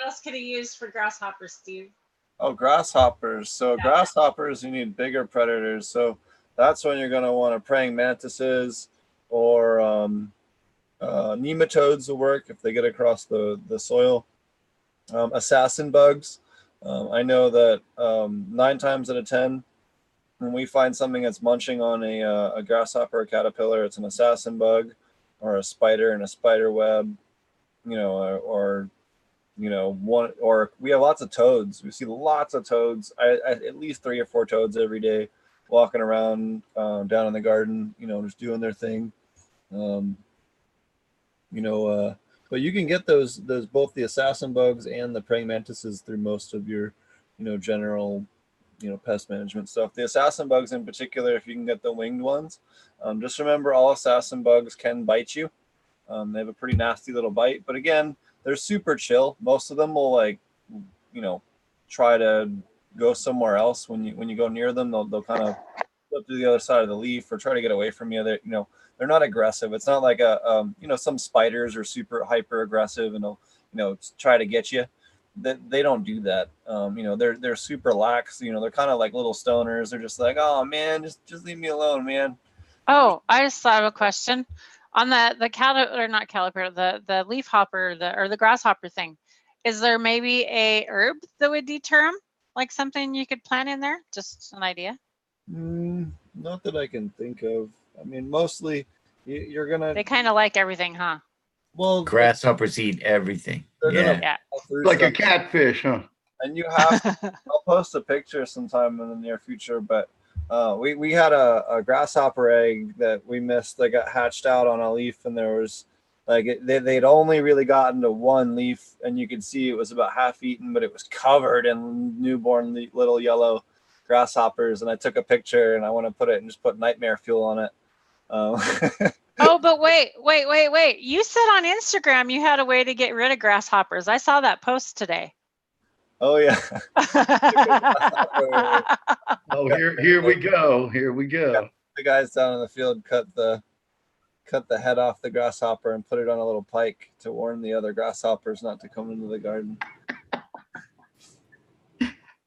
else could he use for grasshoppers, Steve? Oh, grasshoppers. So grasshoppers, you need bigger predators. So that's when you're going to want praying mantises, or nematodes will work if they get across the soil. Assassin bugs. I know that 9 times out of 10, when we find something that's munching on a grasshopper or caterpillar, it's an assassin bug or a spider in a spider web, or we have lots of toads. We see lots of toads. At least 3 or 4 toads every day walking around down in the garden, just doing their thing. But you can get those both the assassin bugs and the praying mantises through most of your, general, pest management stuff. The assassin bugs in particular, if you can get the winged ones, just remember all assassin bugs can bite you. They have a pretty nasty little bite, but again, they're super chill. Most of them will try to go somewhere else when you go near them. They'll kind of flip to the other side of the leaf or try to get away from you. They're not aggressive. It's not like some spiders are super hyper aggressive and they'll try to get you. They don't do that. They're super lax. They're kind of like little stoners. They're just like, oh man, just leave me alone, man. Oh, I just thought of a question. On the leaf hopper, or the grasshopper thing, Is there maybe a herb that would deter them? Like something you could plant in there? Just an idea. Not that I can think of. I mean, mostly you're gonna. They kind of like everything, huh? Well, Grasshoppers eat everything. they're Yeah. gonna Yeah. fall through Like a stuff. catfish, huh? And you have. I'll post a picture sometime in the near future, but we had a grasshopper egg that we missed that got hatched out on a leaf, and there was like they'd only really gotten to one leaf, and you could see it was about half eaten, but it was covered in newborn little yellow grasshoppers. And I took a picture, and I want to put it and just put nightmare fuel on it. Oh, but wait. You said on Instagram you had a way to get rid of grasshoppers. I saw that post today. Oh yeah. Oh, here we go. Here we go. The guys down in the field cut the head off the grasshopper and put it on a little pike to warn the other grasshoppers not to come into the garden.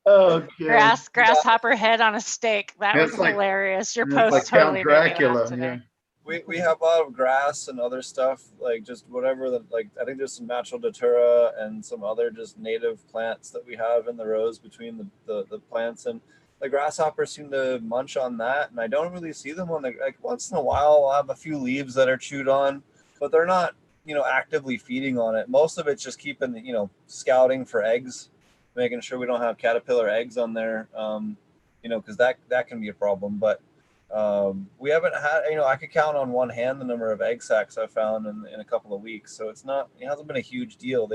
Okay. Grasshopper head on a stake. That It's was like- hilarious. Your It's post like totally Count made me laugh Dracula. today. Yeah. We have a lot of grass and other stuff, like just whatever that, like I think there's some natural datura and some other just native plants that we have in the rows between the plants, and the grasshoppers seem to munch on that, and I don't really see them on the, like once in a while I'll have a few leaves that are chewed on, but they're not, actively feeding on it. Most of it's just keeping, scouting for eggs, making sure we don't have caterpillar eggs on there, because that can be a problem. But we haven't had, I could count on one hand the number of egg sacs I've found in a couple of weeks. So it hasn't been a huge deal.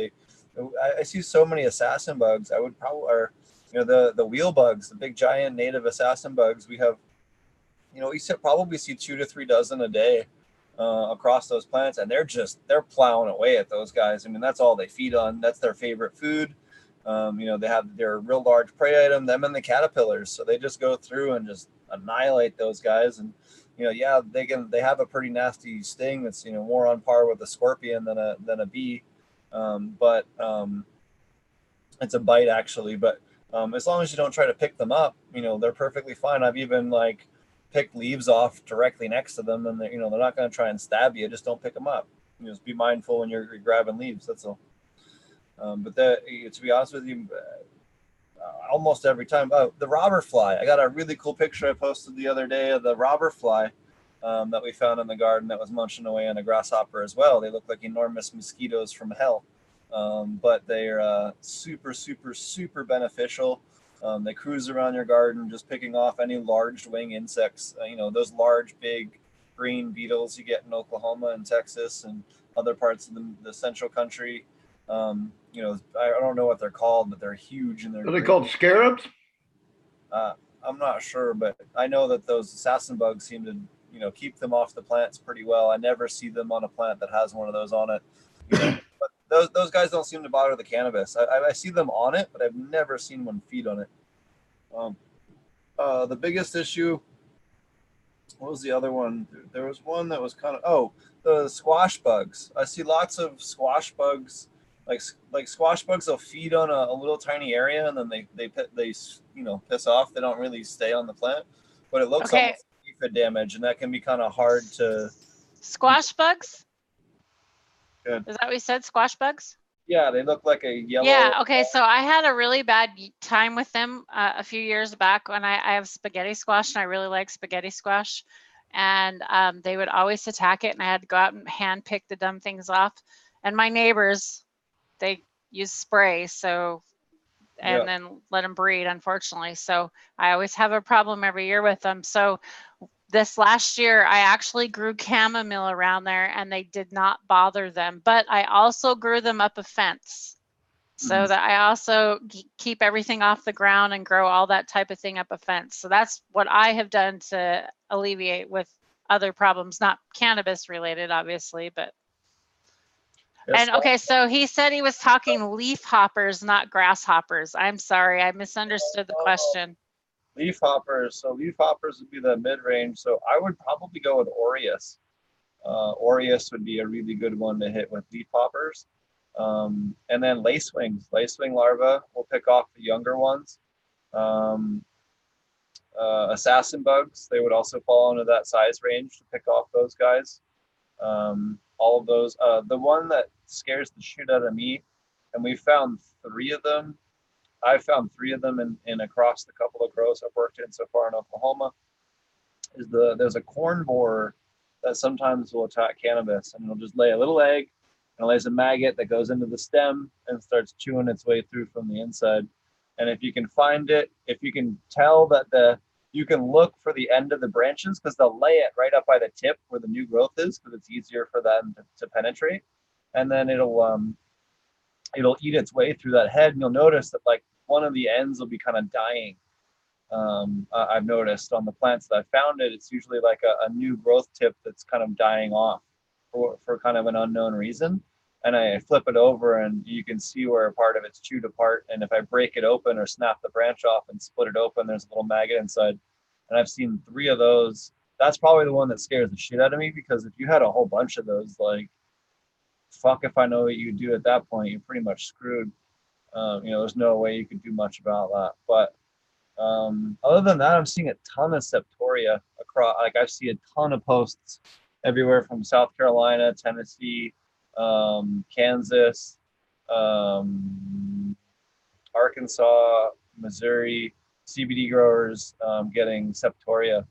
I see so many assassin bugs. I would probably, or, the wheel bugs, the big giant native assassin bugs. We have, we probably see 2 to 3 dozen a day across those plants. And they're plowing away at those guys. I mean, that's all they feed on. That's their favorite food. They have their real large prey item, them and the caterpillars. So they just go through and just annihilate those guys. And they have a pretty nasty sting that's more on par with a scorpion than a bee, but it's a bite actually. But as long as you don't try to pick them up, they're perfectly fine. I've even picked leaves off directly next to them, and they're not going to try and stab you. Just don't pick them up. Just be mindful when you're grabbing leaves. That's all. But to be honest with you, almost every time. Oh, the robber fly. I got a really cool picture I posted the other day of the robber fly that we found in the garden that was munching away on a grasshopper as well. They look like enormous mosquitoes from hell, but they're super, super, super beneficial. They cruise around your garden just picking off any large wing insects, those large, big green beetles you get in Oklahoma and Texas and other parts of the central country. I don't know what they're called, but they're huge and they're. Are they called scarabs? I'm not sure, but I know that those assassin bugs seem to, keep them off the plants pretty well. I never see them on a plant that has one of those on it. But those guys don't seem to bother the cannabis. I see them on it, but I've never seen one feed on it. The biggest issue. What was the other one? There was one that was the squash bugs. I see lots of squash bugs. Like squash bugs will feed on a little tiny area, and then they piss off. They don't really stay on the plant, but it looks almost like aphid damage, and that can be kind of hard to. Squash bugs? Good. Is that what you said? Squash bugs? Yeah, they look like a yellow. Yeah. Okay. So I had a really bad time with them a few years back when I have spaghetti squash, and I really like spaghetti squash, and they would always attack it, and I had to go out and hand pick the dumb things off. And my neighbors, they use spray, then let them breed, unfortunately. So I always have a problem every year with them. So this last year, I actually grew chamomile around there, and they did not bother them. But I also grew them up a fence so that I also keep everything off the ground and grow all that type of thing up a fence. So that's what I have done to alleviate with other problems, not cannabis related, obviously, but. Yes, And okay, so he said he was talking leaf hoppers, not grasshoppers. I'm sorry, I misunderstood the question. Leaf hoppers. So leaf hoppers would be the mid-range. So I would probably go with Aureus. Aureus would be a really good one to hit with leaf hoppers. And then lacewings. Lacewing larvae will pick off the younger ones. Assassin bugs, they would also fall into that size range to pick off those guys. All of those. The one that scares the shit out of me and we found 3 of them. I found 3 of them in across the couple of grows I've worked in so far in Oklahoma. There's a corn borer that sometimes will attack cannabis, and it'll just lay a little egg, and it lays a maggot that goes into the stem and starts chewing its way through from the inside. And if you can find it, if you can tell that you can look for the end of the branches, because they'll lay it right up by the tip where the new growth is, because it's easier for them to penetrate, and then it'll eat its way through that head, and you'll notice that like one of the ends will be kind of dying. I've noticed on the plants that I found it, it's usually like a new growth tip that's kind of dying off for kind of an unknown reason. And I flip it over and you can see where a part of it's chewed apart. And if I break it open or snap the branch off and split it open, there's a little maggot inside. And I've seen 3 of those. That's probably the one that scares the shit out of me, because if you had a whole bunch of those, like, fuck if I know what you do at that point, you're pretty much screwed. There's no way you could do much about that. But other than that, I'm seeing a ton of septoria across. Like I see a ton of posts everywhere from South Carolina, Tennessee, Kansas, Arkansas, Missouri, CBD growers getting septoria.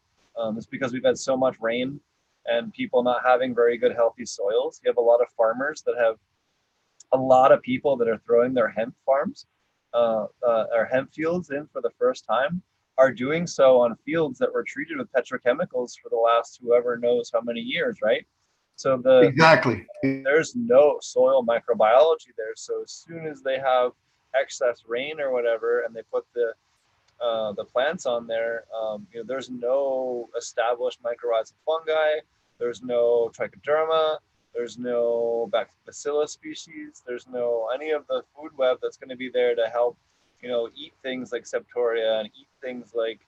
It's because we've had so much rain and people not having very good healthy soils. You have a lot of farmers that have a lot of people that are throwing their hemp farms or hemp fields in for the first time are doing so on fields that were treated with petrochemicals for the last whoever knows how many years, right? So Exactly. there's no soil microbiology there. So as soon as they have excess rain or whatever, and they put the plants on there, there's no established mycorrhizal fungi, there's no trichoderma, there's no bacillus species, there's no any of the food web that's going to be there to help, eat things like septoria and eat things like,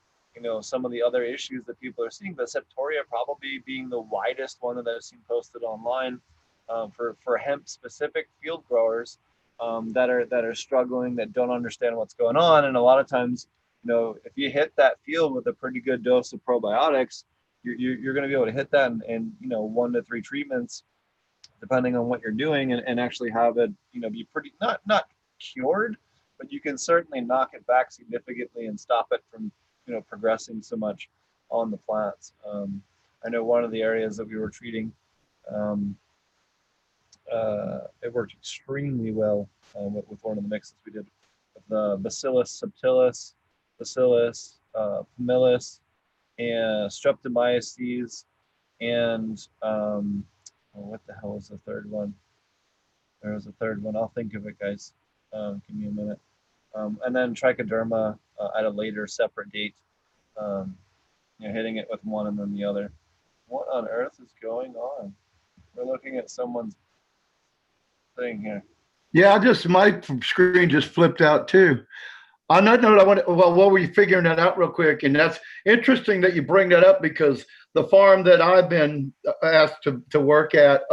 some of the other issues that people are seeing. But septoria probably being the widest one that I've seen posted online for hemp specific field growers that are struggling, that don't understand what's going on. And a lot of times, if you hit that field with a pretty good dose of probiotics, you're going to be able to hit that in 1 to 3 treatments, depending on what you're doing, and actually have it, be pretty, not cured, but you can certainly knock it back significantly and stop it from, progressing so much on the plants. I know one of the areas that we were treating, it worked extremely well with one of the mixes we did with the Bacillus subtilis, Bacillus familis, and Streptomyces, and what the hell was the third one? There was a third one. I'll think of it, guys. Give me a minute. And then trichoderma at a later separate date. Hitting it with one and then the other. What on earth is going on? We're looking at someone's thing here. Yeah, my screen just flipped out too. On that note, while we're figuring that out real quick, and that's interesting that you bring that up, because the farm that I've been asked to work at,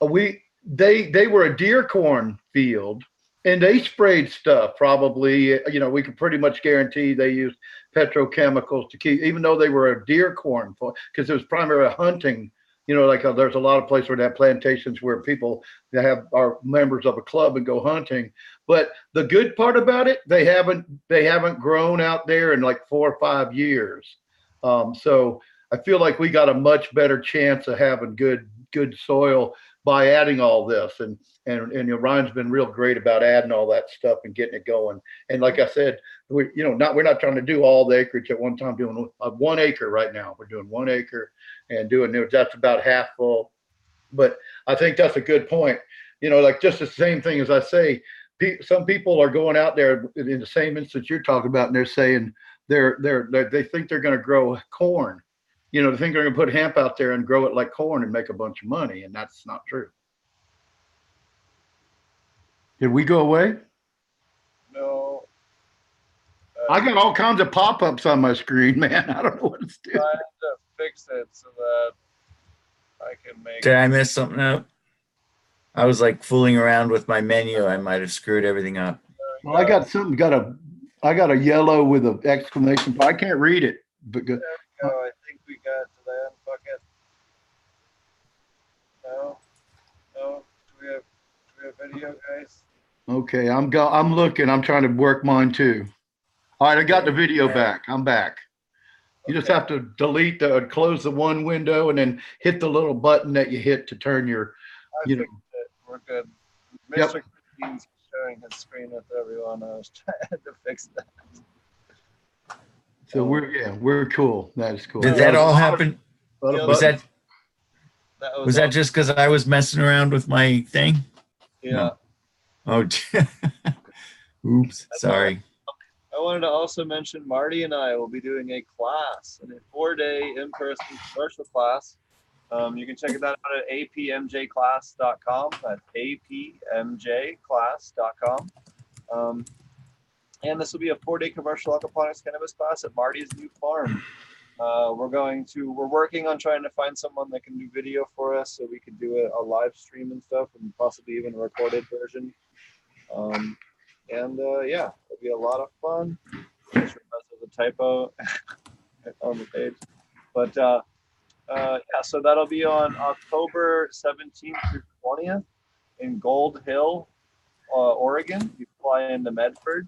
they were a deer corn field, and they sprayed stuff. Probably, we could pretty much guarantee they used petrochemicals to keep, even though they were a deer corn, because it was primarily hunting. There's a lot of places where they have plantations where people that are members of a club and go hunting. But the good part about it, they haven't grown out there in like 4 or 5 years. So I feel like we got a much better chance of having good soil by adding all this. And Ryan's been real great about adding all that stuff and getting it going. And like I said, we're not trying to do all the acreage at one time. Doing 1 acre right now. We're doing 1 acre and that's about half full. But I think that's a good point. Like just the same thing as I say, some people are going out there in the same instance you're talking about, and they're saying they think they're going to grow corn. They think they're going to put hemp out there and grow it like corn and make a bunch of money, and that's not true. Did we go away? No. I got all kinds of pop-ups on my screen, man. I don't know what it's doing. Trying to fix it so that I can make. Did I mess something up? I was like fooling around with my menu. I might have screwed everything up. Well, I got a yellow with an exclamation point. I can't read it, but good. There we go. I think we got to the end bucket. No. Do we have video, guys? Okay, I'm looking. I'm trying to work mine too. All right, I got the video back. I'm back. You just have to close the one window and then hit the little button that you hit to turn your, I fixed it. We're good. Yep. Mr. Christine's sharing his screen with everyone. I was trying to fix that. So we're cool. That is cool. Did that all happen? Was that just because I was messing around with my thing? Yeah. No. Oh, oops. Sorry. I wanted to also mention Marty and I will be doing a class, a 4-day in-person commercial class. You can check that out at apmjclass.com. That's apmjclass.com. And this will be a 4-day commercial aquaponics cannabis class at Marty's new farm. We're working on trying to find someone that can do video for us so we could do a live stream and stuff, and possibly even a recorded version. Yeah, it'll be a lot of fun. Just realized there's a typo on the page. But yeah, so that'll be on October 17th through 20th in Gold Hill, Oregon. You fly into Medford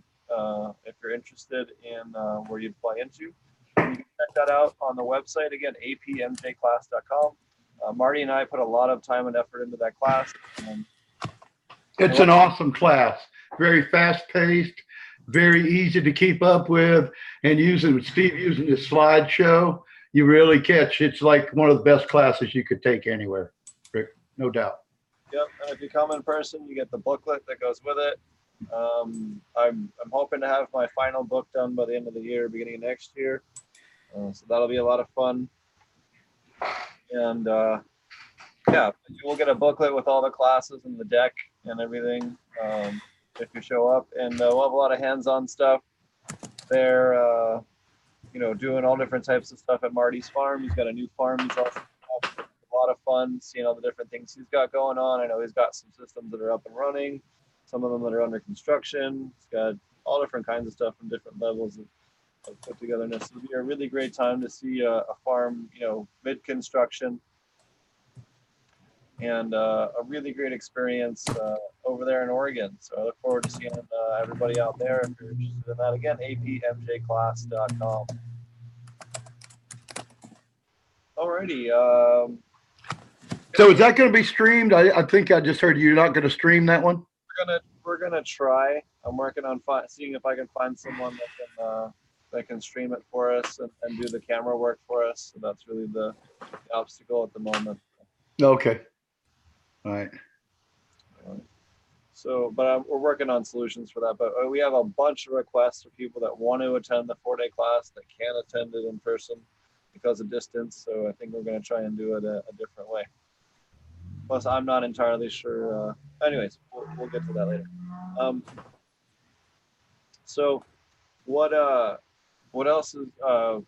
if you're interested in where you'd fly into. You can check that out on the website, again, apmjclass.com. Marty and I put a lot of time and effort into that class. It's an awesome class. Very fast-paced, very easy to keep up with, and Steve using the slideshow, you really catch. It's like one of the best classes you could take anywhere, Rick, no doubt. Yep, and if you come in person, you get the booklet that goes with it. I'm hoping to have my final book done by the end of the year, beginning of next year. So that'll be a lot of fun. And yeah, we'll get a booklet with all the classes and the deck and everything if you show up. And we'll have a lot of hands-on stuff there, doing all different types of stuff at Marty's farm. He's got a new farm. He's also a lot of fun seeing all the different things he's got going on. I know he's got some systems that are up and running, some of them that are under construction. He's got all different kinds of stuff from different levels of put togetherness. It'll be a really great time to see a farm, mid-construction, and a really great experience over there in Oregon. So I look forward to seeing everybody out there. If you're interested in that, again, apmjclass.com. Alrighty. So is that going to be streamed? I think I just heard you're not going to stream that one. We're gonna try. I'm working on seeing if I can find someone that can stream it for us and do the camera work for us. So that's really the obstacle at the moment. Okay. All right. So, but we're working on solutions for that. But we have a bunch of requests for people that want to attend the 4-day class that can't attend it in person because of distance. So I think we're going to try and do it a different way. Plus, I'm not entirely sure. Anyways, we'll get to that later. So, what else is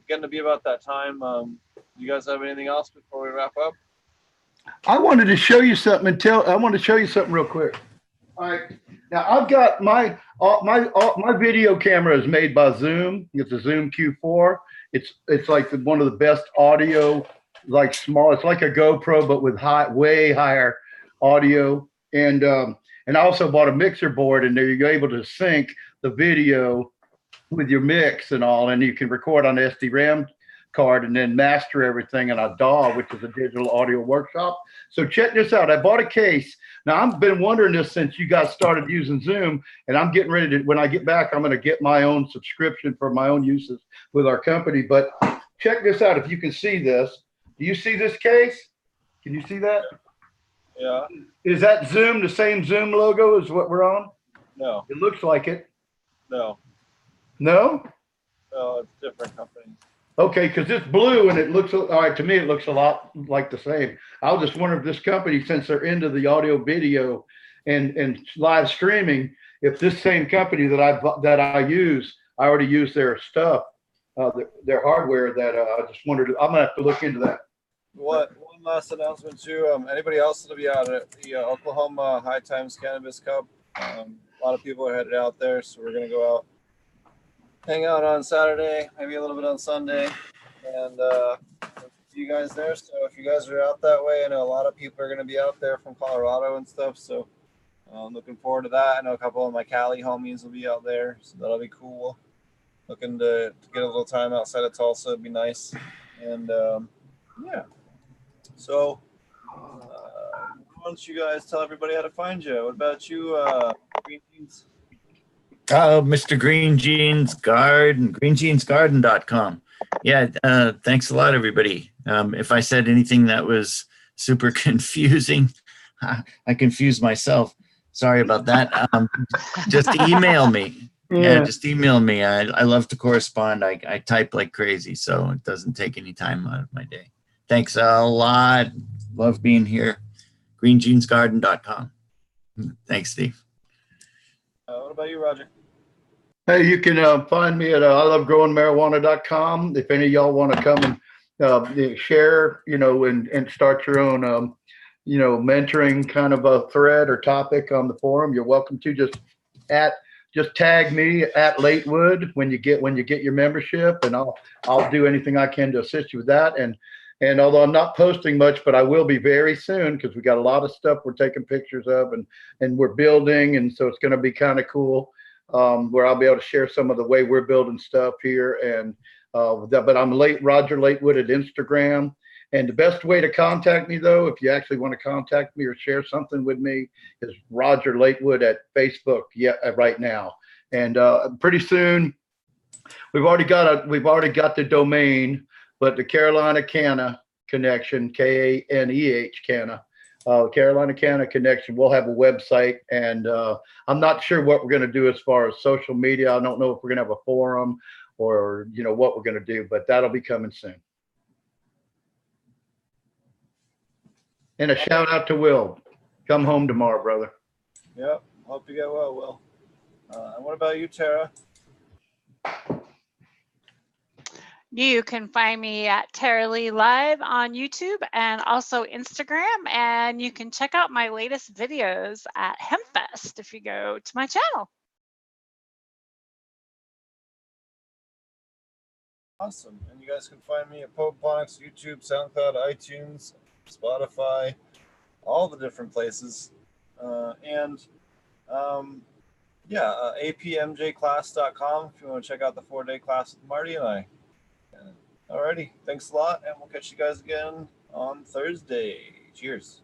getting to be about that time? Do you guys have anything else before we wrap up? I wanted to show you something I want to show you something real quick. All right. Now I've got my video camera is made by Zoom. It's a Zoom Q4. It's like one of the best audio, like small. It's like a GoPro, but with way higher audio. And I also bought a mixer board, and there you're able to sync the video with your mix and all, and you can record on the SD-RAM card and then master everything in a DAW, which is a digital audio workshop. So check this out. I bought a case. Now I've been wondering this since you guys started using Zoom, and I'm getting ready to, when I get back, I'm going to get my own subscription for my own uses with our company. But check this out. If you can see this, do you see this case? Can you see that? Yeah. Is that Zoom, the same Zoom logo as what we're on? No. It looks like it. No. No? No, it's different companies. Okay, because it's blue and it looks, all right, to me, it looks a lot like the same. I was just wondering if this company, since they're into the audio video and live streaming, if this same company that I use, I already use their stuff, their hardware, that I just wondered, I'm going to have to look into that. One last announcement too. Anybody else that'll be out at the Oklahoma High Times Cannabis Cup? A lot of people are headed out there, so we're going to go out, hang out on Saturday, maybe a little bit on Sunday, and see you guys there. So if you guys are out that way, I know a lot of people are going to be out there from Colorado and stuff. So I'm looking forward to that. I know a couple of my Cali homies will be out there, so that'll be cool. Looking to get a little time outside of Tulsa, it'd be nice. And yeah, so why don't you guys tell everybody how to find you? What about you, Green Jeans? Oh, Mr. Green Jeans Garden, greenjeansgarden.com. Yeah, thanks a lot, everybody. If I said anything that was super confusing, I confused myself. Sorry about that. Just email me. Yeah, just email me. I love to correspond. I type like crazy, so it doesn't take any time out of my day. Thanks a lot. Love being here. greenjeansgarden.com. Thanks, Steve. What about you, Roger? Hey, you can find me at ilovegrowingmarijuana.com. If any of y'all want to come and share, and start your own, mentoring kind of a thread or topic on the forum, you're welcome to. Just tag me at Latewood when you get your membership, and I'll do anything I can to assist you with that. And although I'm not posting much, but I will be very soon, because we got a lot of stuff we're taking pictures of and we're building, and so it's going to be kind of cool. Where I'll be able to share some of the way we're building stuff here. And but I'm Roger Latewood at Instagram. And the best way to contact me, though, if you actually want to contact me or share something with me, is Roger Latewood at Facebook. Yeah, right now. And pretty soon, we've already got the domain, but the Carolina Canna Connection, Kaneh Canna. Carolina Canna Connection. We'll have a website, and I'm not sure what we're going to do as far as social media. I don't know if we're going to have a forum or what we're going to do, but that'll be coming soon. And a shout out to Will. Come home tomorrow, brother. Yep. Hope you get well, Will. And what about you, Tara? You can find me at Tara Lee Live on YouTube and also Instagram. And you can check out my latest videos at HempFest if you go to my channel. Awesome. And you guys can find me at Ponics, YouTube, SoundCloud, iTunes, Spotify, all the different places. apmjclass.com if you want to check out the 4-day class with Marty and I. Alrighty, thanks a lot, and we'll catch you guys again on Thursday. Cheers.